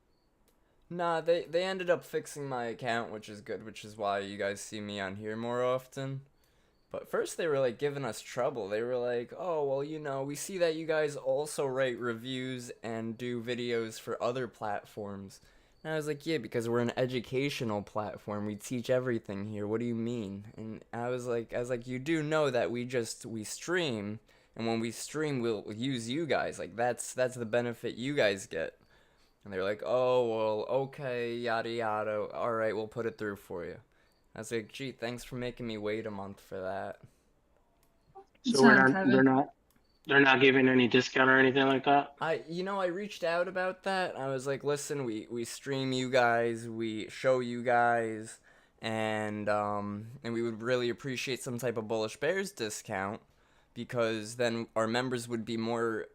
Nah, they ended up fixing my account, which is good, which is why you guys see me on here more often. But first they were like giving us trouble. They were like, oh, well, you know, we see that you guys also write reviews and do videos for other platforms. And I was like, yeah, because we're an educational platform. We teach everything here. What do you mean? And I was like, you do know that we stream, and when we stream, we'll use you guys. Like that's the benefit you guys get. And they're like, oh, well, okay, yada yada. All right, we'll put it through for you. I was like, gee, thanks for making me wait a month for that. So Sound, Kevin. they're not giving any discount or anything like that? I reached out about that. I was like, listen, we stream you guys, we show you guys, and we would really appreciate some type of Bullish Bears discount, because then our members would be more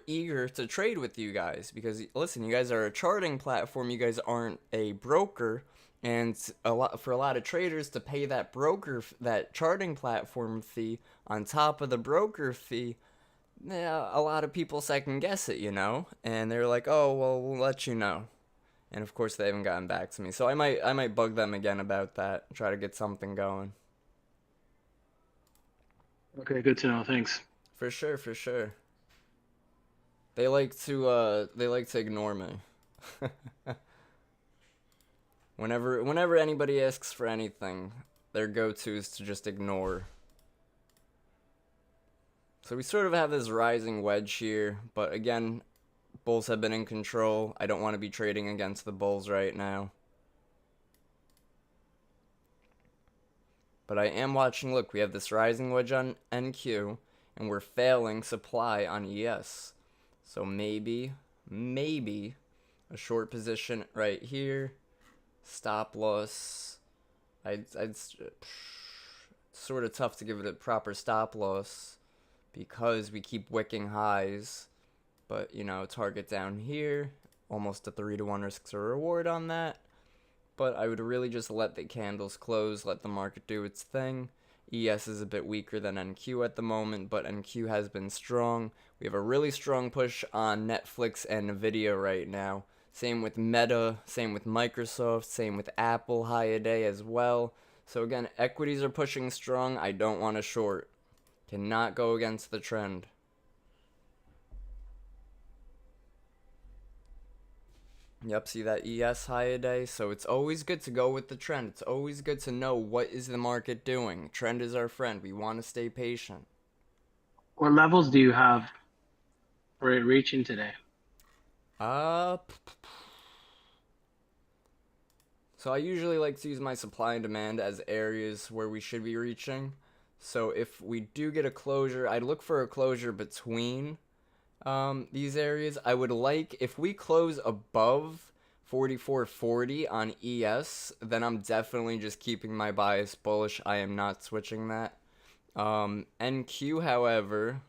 eager to trade with you guys. Because listen, you guys are a charting platform, you guys aren't a broker, and for a lot of traders to pay that charting platform fee on top of the broker fee, yeah, a lot of people second guess it, you know, and they're like, oh, well, we'll let you know. And of course they haven't gotten back to me, so I might bug them again about that, try to get something going. Okay, good to know. Thanks. For sure, for sure. They like to ignore me. Whenever anybody asks for anything, their go-to is to just ignore. So we sort of have this rising wedge here, but again, bulls have been in control. I don't want to be trading against the bulls right now. But I am watching, look, we have this rising wedge on NQ, and we're failing supply on ES. So maybe a short position right here. Stop loss. It's sort of tough to give it a proper stop loss because we keep wicking highs. But, you know, target down here. Almost a 3-to-1 risk to reward on that. But I would really just let the candles close, let the market do its thing. ES is a bit weaker than NQ at the moment, but NQ has been strong. We have a really strong push on Netflix and Nvidia right now. Same with Meta, same with Microsoft, same with Apple, high a day as well. So again, equities are pushing strong. I don't want to short. Cannot go against the trend. Yep, see that ES high a day? So it's always good to go with the trend. It's always good to know what is the market doing. Trend is our friend. We want to stay patient. What levels do you have for it reaching today? So I usually like to use my supply and demand as areas where we should be reaching. So if we do get a closure, I'd look for a closure between these areas. I would like, if we close above 44.40 on ES, then I'm definitely just keeping my bias bullish. I am not switching that. NQ, however,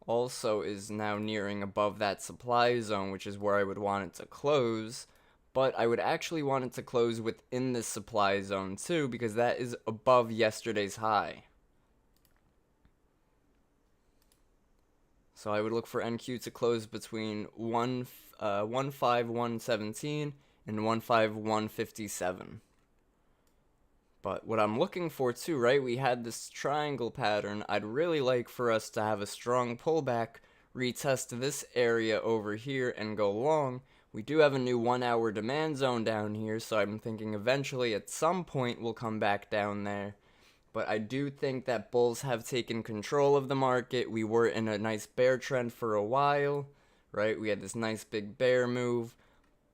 also is now nearing above that supply zone, which is where I would want it to close. But I would actually want it to close within this supply zone too, because that is above yesterday's high. So I would look for NQ to close between 15117 and 15157. But what I'm looking for too, right? We had this triangle pattern. I'd really like for us to have a strong pullback, retest this area over here and go long. We do have a new 1 hour demand zone down here, so I'm thinking eventually at some point we'll come back down there. But I do think that bulls have taken control of the market. We were in a nice bear trend for a while, right? We had this nice big bear move.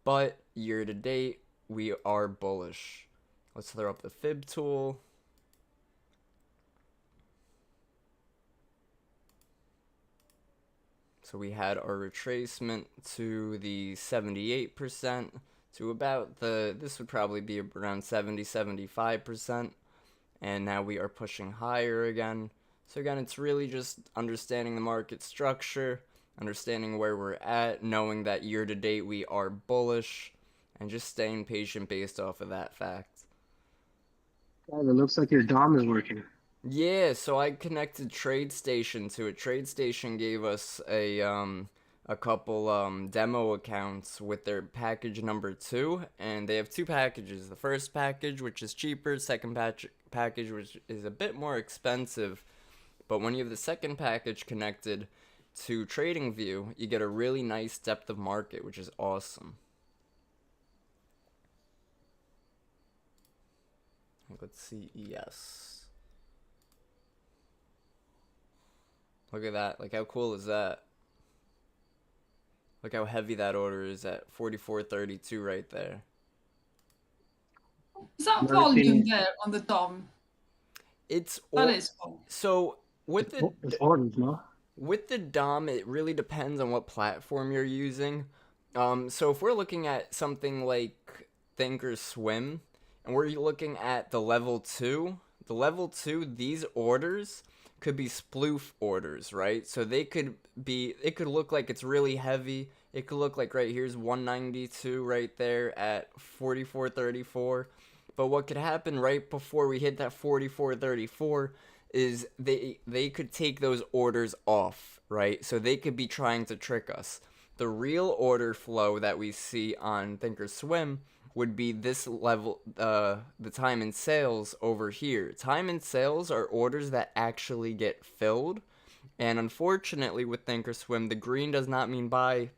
But year to date, we are bullish. Let's throw up the fib tool. So we had our retracement to the 78% to about this would probably be around 70-75%. and now we are pushing higher again. So again, it's really just understanding the market structure, understanding where we're at, knowing that year to date we are bullish, and just staying patient based off of that fact. Oh, it looks like your DOM is working. Yeah, so I connected TradeStation to it. TradeStation gave us a couple demo accounts with their package number 2, and they have 2 packages. The first package, which is cheaper, second package, which is a bit more expensive. But when you have the second package connected to TradingView, you get a really nice depth of market, which is awesome. Let's see, ES. Look at that. Like, how cool is that? Look how heavy that order is at 44.32 right there. Is that Never volume seen- there on the DOM? It's That is cool. so with It's orders, no? with the DOM, it really depends on what platform you're using. So if we're looking at something like Thinkorswim, and we're looking at the level 2, these orders could be sploof orders, right? So it could look like it's really heavy. It could look like right here's 192 right there at 44.34. But what could happen right before we hit that 44.34 is they could take those orders off, right? So they could be trying to trick us. The real order flow that we see on Thinkorswim would be this level, the time and sales over here. Time and sales are orders that actually get filled, and unfortunately with Thinkorswim, the green does not mean buy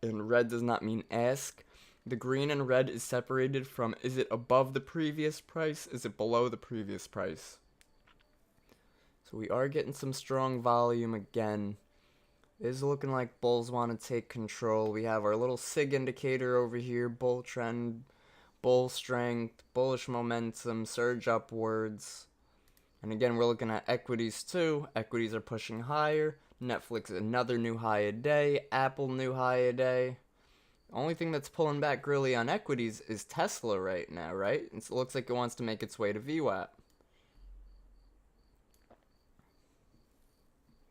and red does not mean ask. The green and red is separated from, is it above the previous price, is it below the previous price? So we are getting some strong volume again. It is looking like bulls want to take control. We have our little SIG indicator over here, bull trend, bull strength, bullish momentum, surge upwards. And again, we're looking at equities too. Equities are pushing higher. Netflix another new high a day. Apple new high a day. The only thing that's pulling back really on equities is Tesla right now, right? It looks like it wants to make its way to VWAP.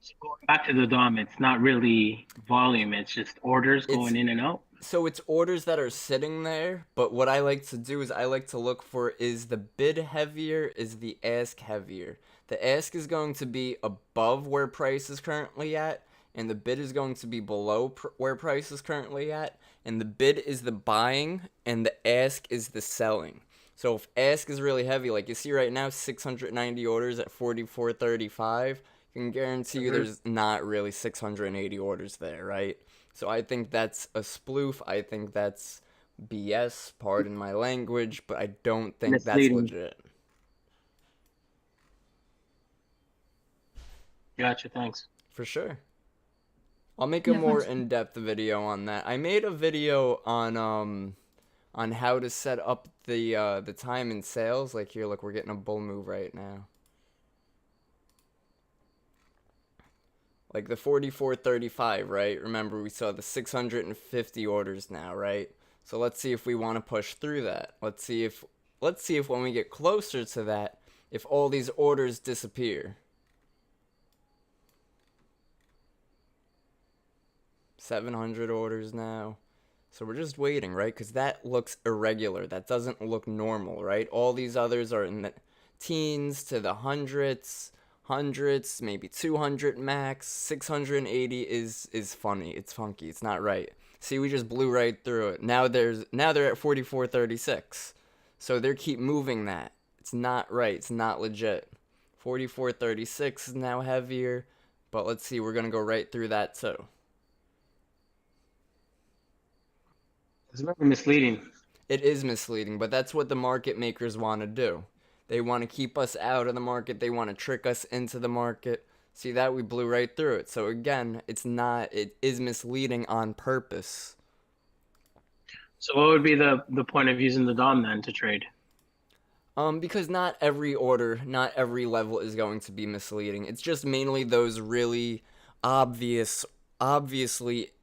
So going back to the DOM, it's not really volume, it's just orders going in and out. So it's orders that are sitting there, but what I like to do is I like to look for, is the bid heavier, is the ask heavier? The ask is going to be above where price is currently at, and the bid is going to be below where price is currently at, and the bid is the buying, and the ask is the selling. So if ask is really heavy, like you see right now, 690 orders at 44.35, I can guarantee you there's not really 680 orders there, right? So I think that's a sploof. I think that's BS, pardon my language, but I don't think Misleading. that's legit. Gotcha, thanks. For sure. I'll make a Yeah, more thanks. in-depth video on that. I made a video on how to set up the time and sales. Like here, look, we're getting a bull move right now. Like the 44.35, right? Remember, we saw the 650 orders now, right? So let's see if we want to push through that. Let's see if when we get closer to that, if all these orders disappear. 700 orders now. So we're just waiting, right? Because that looks irregular. That doesn't look normal, right? All these others are in the teens to the hundreds, maybe 200 max. 680 is funny. It's funky. It's not right. See, we just blew right through it. Now they're at 44.36. So they keep moving that. It's not right. It's not legit. 44.36 is now heavier, but let's see. We're gonna go right through that too. It's very misleading. It is misleading, but that's what the market makers want to do. They want to keep us out of the market. They want to trick us into the market. See that? We blew right through it. So again, it is misleading on purpose. So what would be the point of using the DOM then to trade? Because not every order, not every level is going to be misleading. It's just mainly those really obviously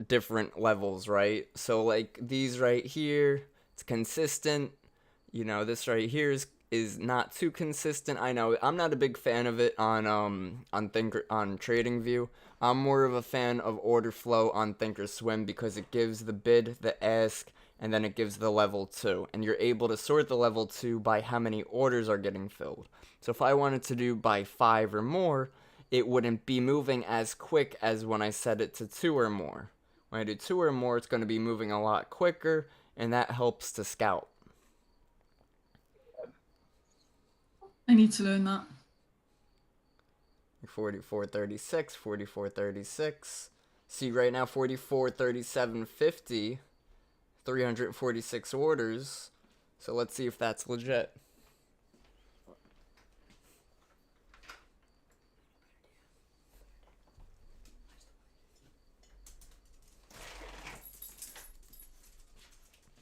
different levels, right? So like these right here, it's consistent. You know, this right here is not too consistent. I know I'm not a big fan of it on TradingView. I'm more of a fan of order flow on Thinkorswim because it gives the bid, the ask, and then it gives the level 2, and you're able to sort the level 2 by how many orders are getting filled. So if I wanted to do by 5 or more, it wouldn't be moving as quick as when I set it to 2 or more. When I do 2 or more, it's going to be moving a lot quicker, and that helps to scout. I need to learn that. 44.36, 44.36. See right now 44.37.50, 346 orders. So let's see if that's legit.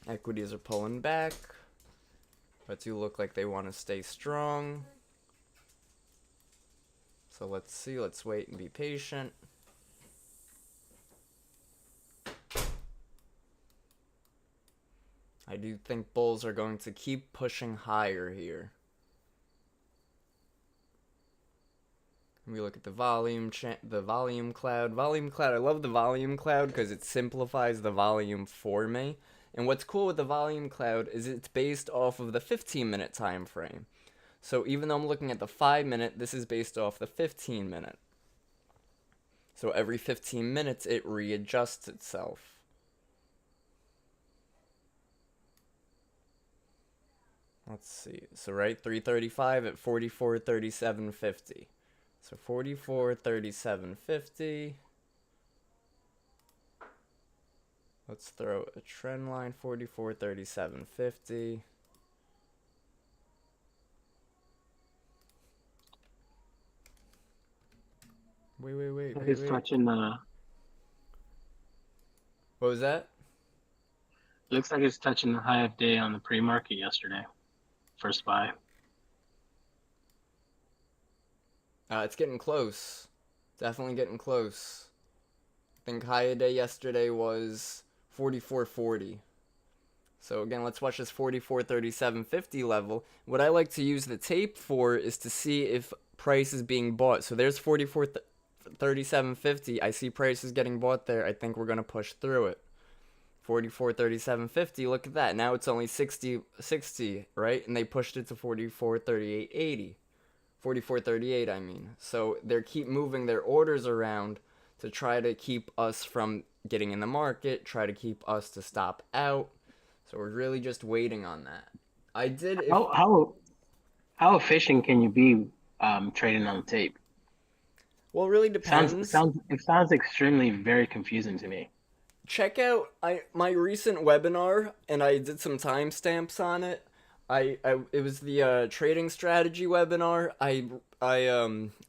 Equities are pulling back, but do look like they want to stay strong. So let's see, let's wait and be patient. I do think bulls are going to keep pushing higher here. We look at the volume cloud. Volume cloud, I love the volume cloud because it simplifies the volume for me. And what's cool with the volume cloud is it's based off of the 15-minute time frame. So even though I'm looking at the 5-minute, this is based off the 15-minute. So every 15 minutes, it readjusts itself. Let's see. So right, 335 at 44.37.50. So 44.37.50. Let's throw a trend line, 44.37.50. Wait. It's touching the. What was that? Looks like it's touching the high of day on the pre-market yesterday. First buy. It's getting close. Definitely getting close. I think high of day yesterday was 44.40. So again, let's watch this 44.37.50 level. What I like to use the tape for is to see if price is being bought. So there's 44.37.50. I see prices getting bought there. I think we're going to push through it. 44.37.50. Look at that. Now it's only 60, right? And they pushed it to 44.38.80. 44.38, I mean. So they keep moving their orders around to try to keep us from getting in the market, try to keep us to stop out. So we're really just waiting on that. I did. How efficient can you be trading on tape? Well, it really depends. It sounds extremely very confusing to me. Check out my recent webinar, and I did some timestamps on it. It was the trading strategy webinar. I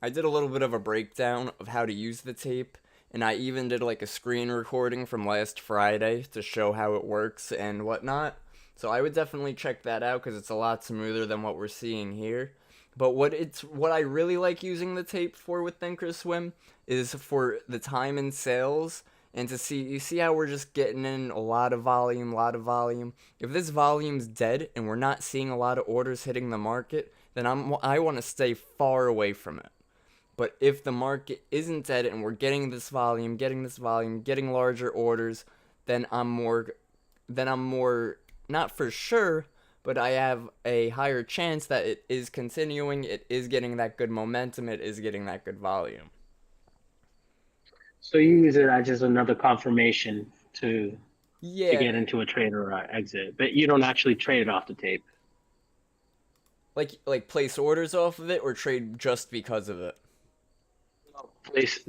did a little bit of a breakdown of how to use the tape, and I even did like a screen recording from last Friday to show how it works and whatnot. So I would definitely check that out because it's a lot smoother than what we're seeing here. But what I really like using the tape for with Thinkorswim is for the time and sales. And you see how we're just getting in a lot of volume. If this volume's dead and we're not seeing a lot of orders hitting the market, then I want to stay far away from it. But if the market isn't dead and we're getting volume, getting larger orders, then I'm more, not for sure, but I have a higher chance that it is continuing, it is getting that good momentum, it is getting that good volume. So you use it as just another confirmation to Yeah. get into a trade or exit, but you don't actually trade it off the tape. Like place orders off of it or trade just because of it?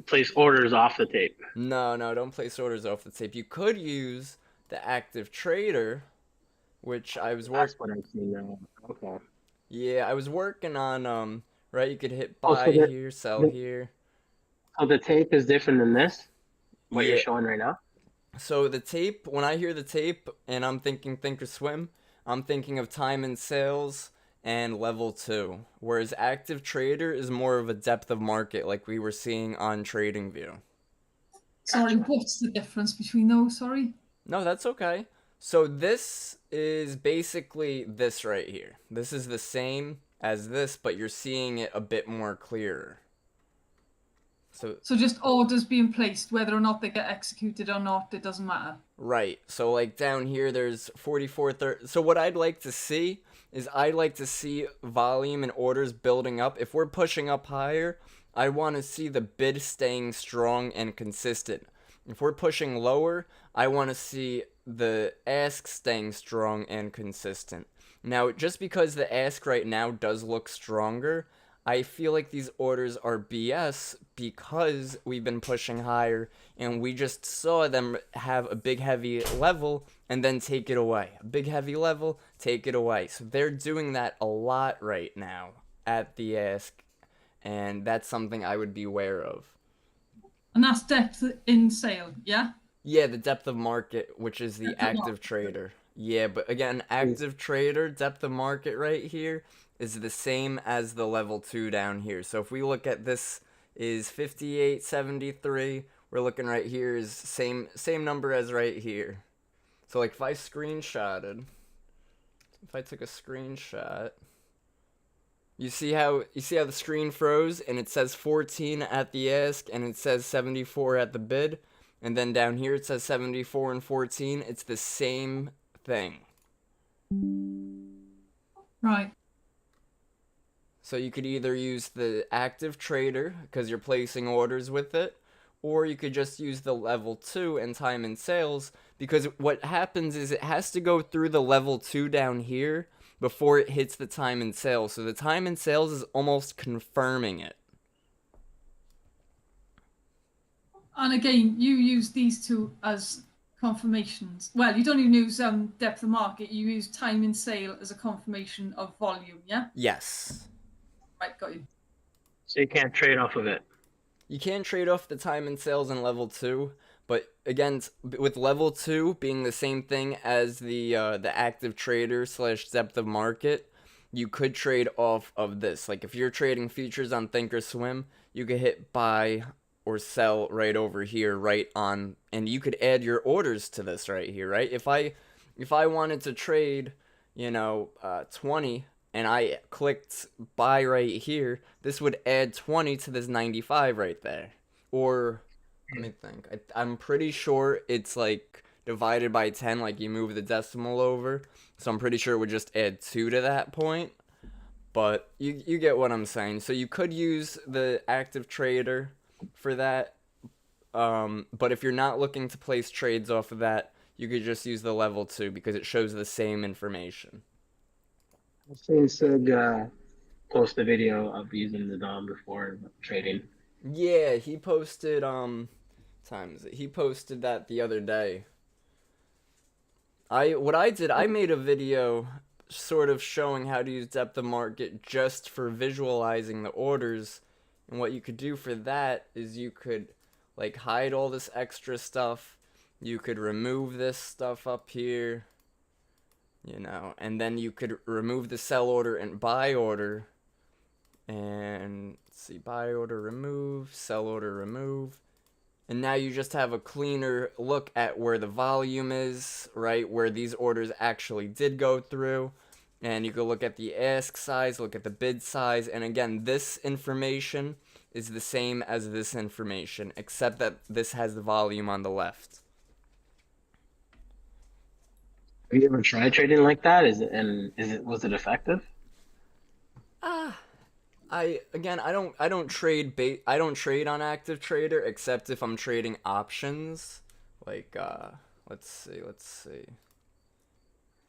Place orders off the tape. No, don't place orders off the tape. You could use the active trader, which I was working. That's what I'm seeing now. Okay. Yeah, I was working on right. You could hit buy here, sell here. So the tape is different than this. What you're showing right now. So the tape, when I hear the tape and I'm thinking Thinkorswim, I'm thinking of time and sales and level 2. Whereas active trader is more of a depth of market like we were seeing on TradingView. Sorry, what's the difference between those? Sorry. No, that's okay. So this is basically this right here. This is the same as this, but you're seeing it a bit more clearer. So just orders being placed, whether or not they get executed or not, it doesn't matter. Right. So like down here, there's 44, 30. So what I'd like to see is I'd like to see volume and orders building up. If we're pushing up higher, I want to see the bid staying strong and consistent. If we're pushing lower, I want to see the ask staying strong and consistent. Now, just because the ask right now does look stronger, I feel like these orders are BS because we've been pushing higher and we just saw them have a big heavy level and then take it away. A big heavy level, take it away. So they're doing that a lot right now at the ask, and that's something I would be aware of. And that's depth in sale, yeah? Yeah, the depth of market, which is the active trader. Yeah, but again, active trader, depth of market right here is the same as the level 2 down here. So if we look at this is 58.73, we're looking right here is same number as right here. So like if I screenshotted, if I took a screenshot, you see how the screen froze and it says 14 at the ask and it says 74 at the bid, and then down here it says 74 and 14. It's the same thing. Right. So you could either use the active trader because you're placing orders with it, or you could just use the level 2 and time and sales, because what happens is it has to go through the level 2 down here before it hits the time and sales. So the time and sales is almost confirming it. And again, you use these two as confirmations. Well, you don't even use depth of market. You use time and sale as a confirmation of volume, yeah? Yes. Right, got you. So you can't trade off of it. You can trade off the time and sales in level 2, but again, with level 2 being the same thing as the active trader / depth of market, you could trade off of this. Like if you're trading futures on Thinkorswim, you could hit buy or sell right over here, right on, and you could add your orders to this right here, right? If I wanted to trade, 20, and I clicked buy right here, this would add 20 to this 95 right there. Or, let me think. I'm pretty sure it's like divided by 10, like you move the decimal over. So I'm pretty sure it would just add 2 to that point. But you get what I'm saying. So you could use the active trader for that. But if you're not looking to place trades off of that, you could just use the level 2 because it shows the same information. I've seen Sig post a video of using the DOM before trading. Yeah, he posted he posted that the other day. I made a video sort of showing how to use depth of market just for visualizing the orders, and what you could do for that is you could like hide all this extra stuff. You could remove this stuff up here, and then you could remove the sell order and buy order. And let's see, buy order remove, sell order remove. And now you just have a cleaner look at where the volume is, right? Where these orders actually did go through. And you can look at the ask size, look at the bid size. And again, this information is the same as this information, except that this has the volume on the left. Have you ever tried trading like that? Was it effective? I don't trade on active trader except if I'm trading options. Like let's see.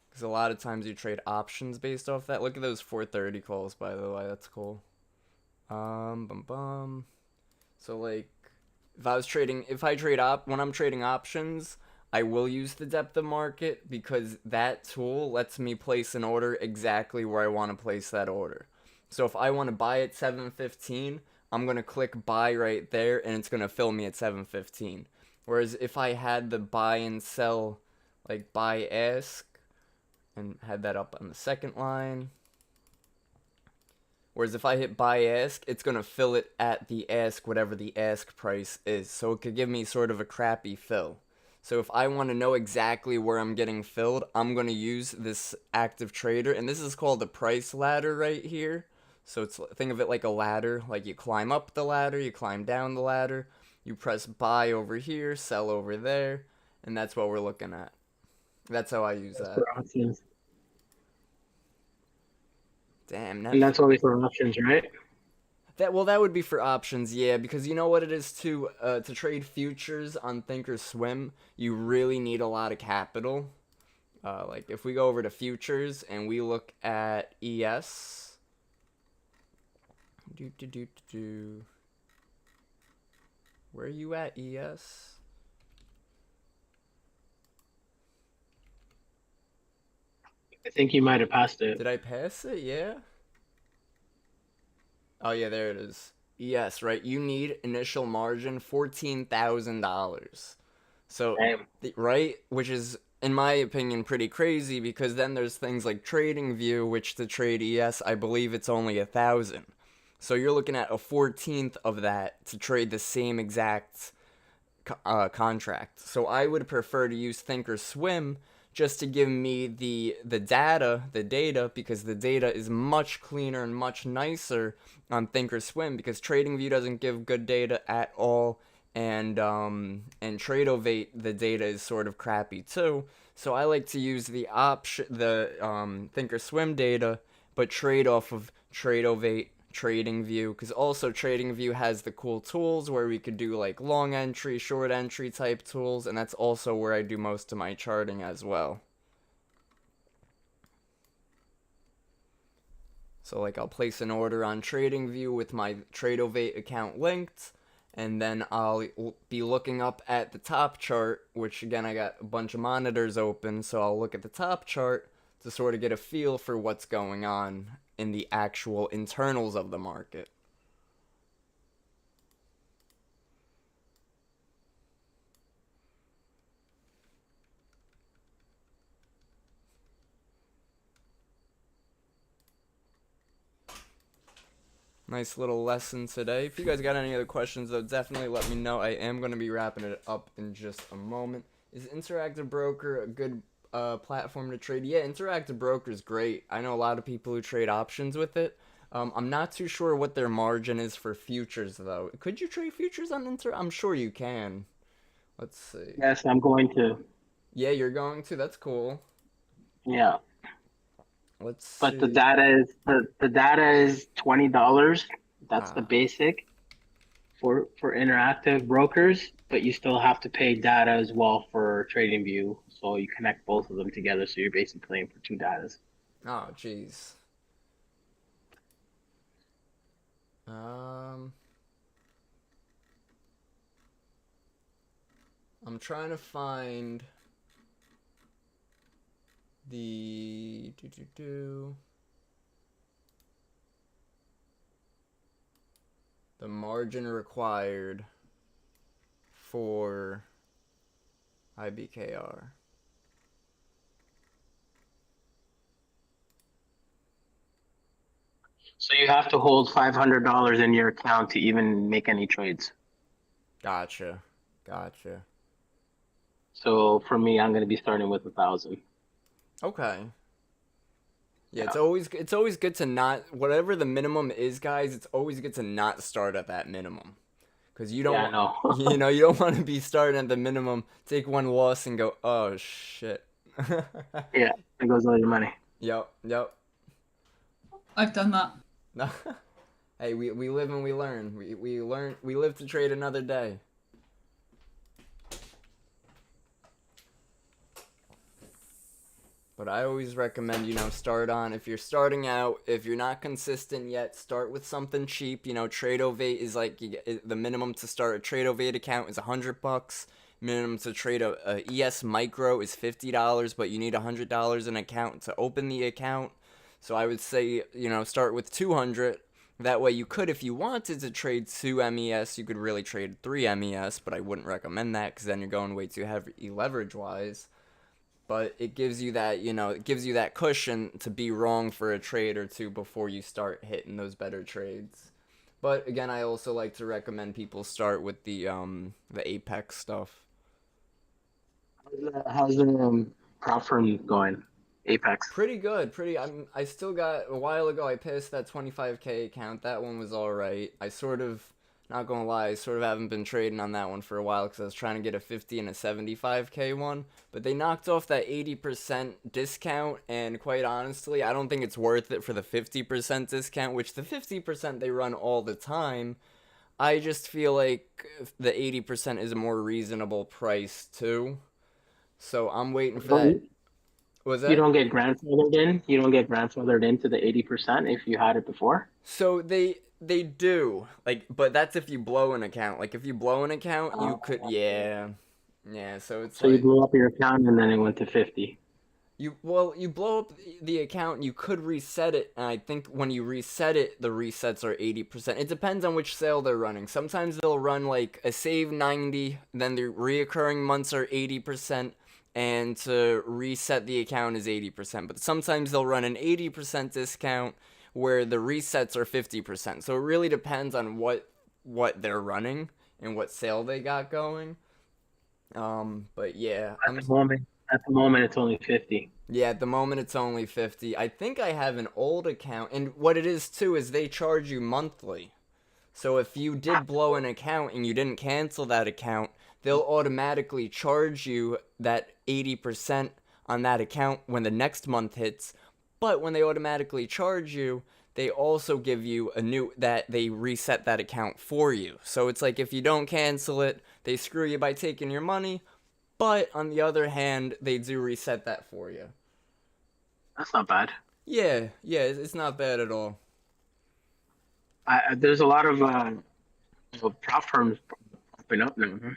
Because a lot of times you trade options based off that. Look at those 430 calls, by the way. That's cool. So like when I'm trading options, I will use the depth of market because that tool lets me place an order exactly where I want to place that order. So if I want to buy at 7.15, I'm going to click buy right there and it's going to fill me at 7.15. Whereas if I had the buy and sell, like buy ask, and had that up on the second line. Whereas if I hit buy ask, it's going to fill it at the ask, whatever the ask price is. So it could give me sort of a crappy fill. So if I want to know exactly where I'm getting filled, I'm going to use this active trader. And this is called the price ladder right here. So think of it like a ladder. Like you climb up the ladder, you climb down the ladder. You press buy over here, sell over there. And that's what we're looking at. That's how I use that. For options. Damn, And that's only for options, right? that would be for options, yeah, because you know what it is to trade futures on Thinkorswim, you really need a lot of capital. Like if we go over to futures and we look at ES, where are you at, ES? I think you might have passed it. Did I pass it? Yeah. Oh yeah, there it is. ES, right? You need initial margin $14,000. So, Damn. right, which is in my opinion pretty crazy because then there's things like TradingView, which to trade ES, I believe it's only 1,000. So you're looking at a 14th of that to trade the same exact contract. So I would prefer to use Thinkorswim just to give me the data, because the data is much cleaner and much nicer on Thinkorswim, because TradingView doesn't give good data at all, and Tradovate, the data is sort of crappy too. So I like to use the Thinkorswim data, but trade off of Tradovate, TradingView, because also TradingView has the cool tools where we could do like long entry, short entry type tools, and that's also where I do most of my charting as well. So like I'll place an order on TradingView with my Tradovate account linked, and then I'll be looking up at the top chart, which again I got a bunch of monitors open, so I'll look at the top chart to sort of get a feel for what's going on in the actual internals of the market. Nice little lesson today. If you guys got any other questions, though, definitely let me know. I am going to be wrapping it up in just a moment. Is Interactive Broker a good platform to trade? Yeah, Interactive Broker is great. I know a lot of people who trade options with it. I'm not too sure what their margin is for futures, though. Could you trade futures on I'm sure you can. Let's see. Yes, I'm going to. Yeah, you're going to? That's cool. Yeah. Let's see. But the data is $20. That's the basic for interactive brokers, but you still have to pay data as well for TradingView. So you connect both of them together, so you're basically paying for two datas. Oh, jeez. I'm trying to find the the margin required for IBKR. So you have to hold $500 in your account to even make any trades. Gotcha. So for me, I'm going to be starting with 1,000. Okay. Yeah, it's always good to not, whatever the minimum is, guys, it's always good to not start at that minimum. Because you don't, Yeah, I know. you don't want to be starting at the minimum, take one loss and go, oh shit. Yeah, there goes all your money. Yep. I've done that. Hey, we live and we learn. We live to trade another day. But I always recommend, start on, if you're starting out, if you're not consistent yet, start with something cheap. Tradovate is like, the minimum to start a Tradovate account is $100. Minimum to trade a ES Micro is $50, but you need $100 in account to open the account. So I would say, start with 200. That way you could, if you wanted to trade 2 MES, you could really trade 3 MES, but I wouldn't recommend that because then you're going way too heavy leverage-wise. But it gives you that, it gives you that cushion to be wrong for a trade or two before you start hitting those better trades. But again, I also like to recommend people start with the Apex stuff. How's the prop firm going? Apex. Pretty good. I still got a while ago. I passed that 25K account. That one was all right. I sort of, not gonna lie, I sort of haven't been trading on that one for a while because I was trying to get a 50 and a 75K one. But they knocked off that 80% discount, and quite honestly, I don't think it's worth it for the 50% discount, which the 50% they run all the time. I just feel like the 80% is a more reasonable price too. So I'm waiting for that. Was You that? don't get grandfathered in. You don't get grandfathered into the 80% if you had it before. So they do, like, but that's if you blow an account. Like if you blow an account, you could, yeah. Yeah, so it's So you like blew up your account and then it went to 50. you blow up the account, you could reset it, and I think when you reset it, the resets are 80%. It depends on which sale they're running. Sometimes they'll run like a save 90, then the reoccurring months are 80%, and to reset the account is 80%. But sometimes they'll run an 80% discount where the resets are 50%. So it really depends on what they're running and what sale they got going. But yeah, At the moment, it's only 50. yeah, at the moment it's only 50. I think I have an old account, and what it is too is they charge you monthly. So if you did blow an account and you didn't cancel that account, they'll automatically charge you that 80% on that account when the next month hits. But when they automatically charge you, they also give you a new that they reset that account for you. So it's like if you don't cancel it, they screw you by taking your money, but on the other hand, they do reset that for you. That's not bad. Yeah, yeah, it's not bad at all. There's a lot of prop firms popping up now. Huh?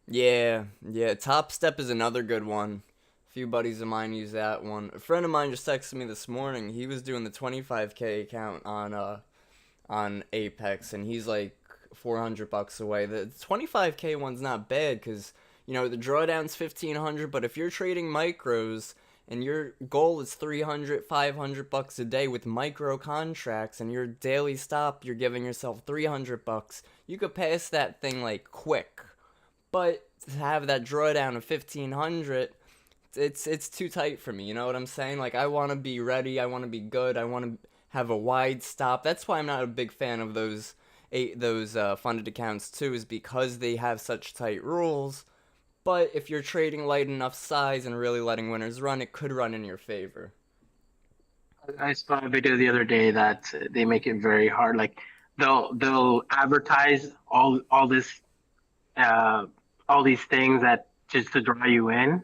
Yeah, yeah. Top Step is another good one. A few buddies of mine use that one. A friend of mine just texted me this morning. He was doing the 25K account on Apex, and he's like $400 away. The 25K one's not bad because the drawdown's 1,500, but if you're trading micros and your goal is 300, $500 a day with micro contracts, and your daily stop you're giving yourself $300, you could pass that thing like quick. But to have that drawdown of 1,500, it's too tight for me. You know what I'm saying? Like I want to be ready. I want to be good. I want to have a wide stop. That's why I'm not a big fan of those funded accounts too, is because they have such tight rules. But if you're trading light enough size and really letting winners run, it could run in your favor. I saw a video the other day that they make it very hard. Like they'll advertise uh, all these things that just to draw you in.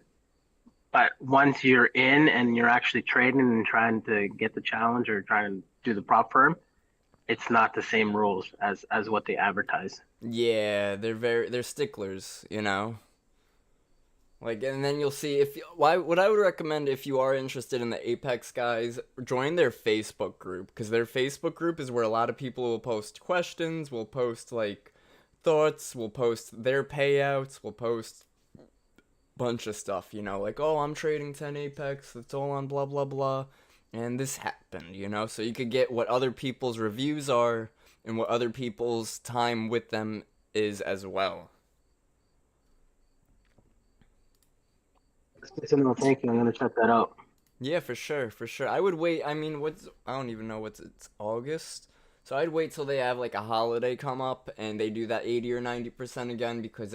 But once you're in and you're actually trading and trying to get the challenge or trying to do the prop firm, it's not the same rules as what they advertise. Yeah, they're sticklers. Like, and then you'll see what I would recommend if you are interested in the Apex guys, join their Facebook group, because their Facebook group is where a lot of people will post questions, will post like thoughts, will post their payouts, will post bunch of stuff, like, oh, I'm trading 10 Apex, it's all on blah blah blah, and this happened, so you could get what other people's reviews are and what other people's time with them is as well. Thank you. I'm gonna check that out. Yeah, for sure, for sure. I would wait. I mean, I don't even know it's August. So I'd wait till they have like a holiday come up and they do that 80 or 90% again, because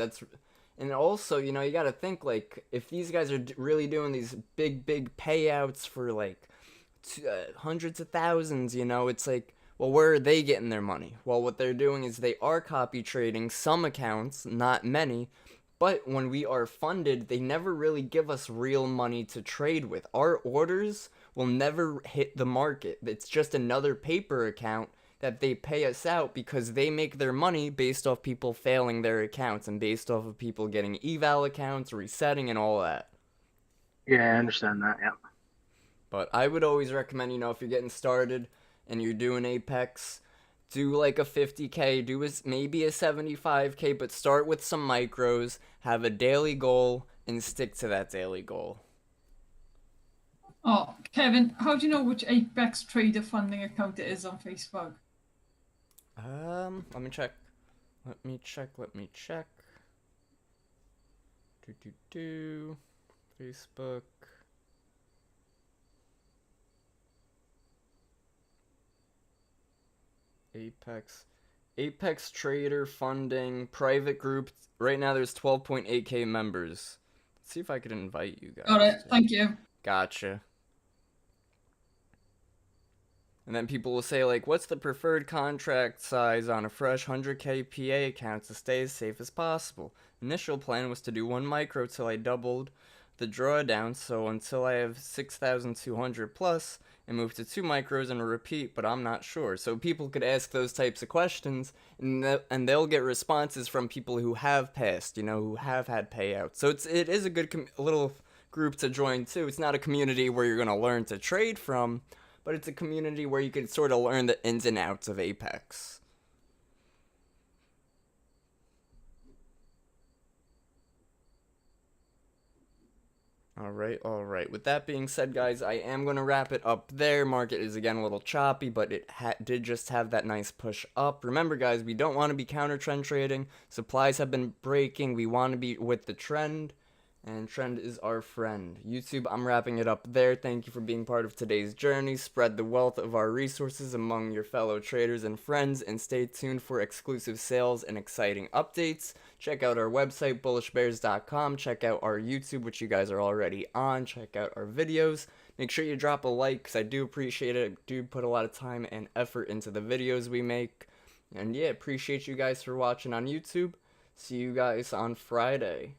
and also, you got to think like if these guys are really doing these big payouts for like hundreds of thousands, it's like, well, where are they getting their money? Well, what they're doing is they are copy trading some accounts, not many. But when we are funded, they never really give us real money to trade with. Our orders will never hit the market. It's just another paper account that they pay us out because they make their money based off people failing their accounts and based off of people getting eval accounts, resetting, and all that. Yeah, I understand that. Yeah. But I would always recommend, if you're getting started and you're doing Apex, do like a 50K, maybe a 75K, but start with some micros, have a daily goal, and stick to that daily goal. Oh, Kevin, how do you know which Apex Trader funding account it is on Facebook? Let me check. Facebook. Apex Trader funding, private group. Right now there's 12.8k members. Let's see if I could invite you guys. Got it. Thank you. Gotcha. And then people will say, like, what's the preferred contract size on a fresh 100k PA account to stay as safe as possible? Initial plan was to do 1 micro till I doubled the drawdown, so until I have 6,200 plus, and move to 2 micros and a repeat, but I'm not sure. So people could ask those types of questions, and they'll get responses from people who have passed, you know, who have had payouts. So it is a good little group to join too. It's not a community where you're gonna learn to trade from, but it's a community where you can sort of learn the ins and outs of Apex. Alright. With that being said, guys, I am going to wrap it up there. Market is, again, a little choppy, but it did just have that nice push up. Remember, guys, we don't want to be counter trend trading. Supplies have been breaking. We want to be with the trend, and trend is our friend. YouTube, I'm wrapping it up there. Thank you for being part of today's journey. Spread the wealth of our resources among your fellow traders and friends, and stay tuned for exclusive sales and exciting updates. Check out our website, bullishbears.com. Check out our YouTube, which you guys are already on. Check out our videos. Make sure you drop a like, because I do appreciate it. I do put a lot of time and effort into the videos we make. And yeah, appreciate you guys for watching on YouTube. See you guys on Friday.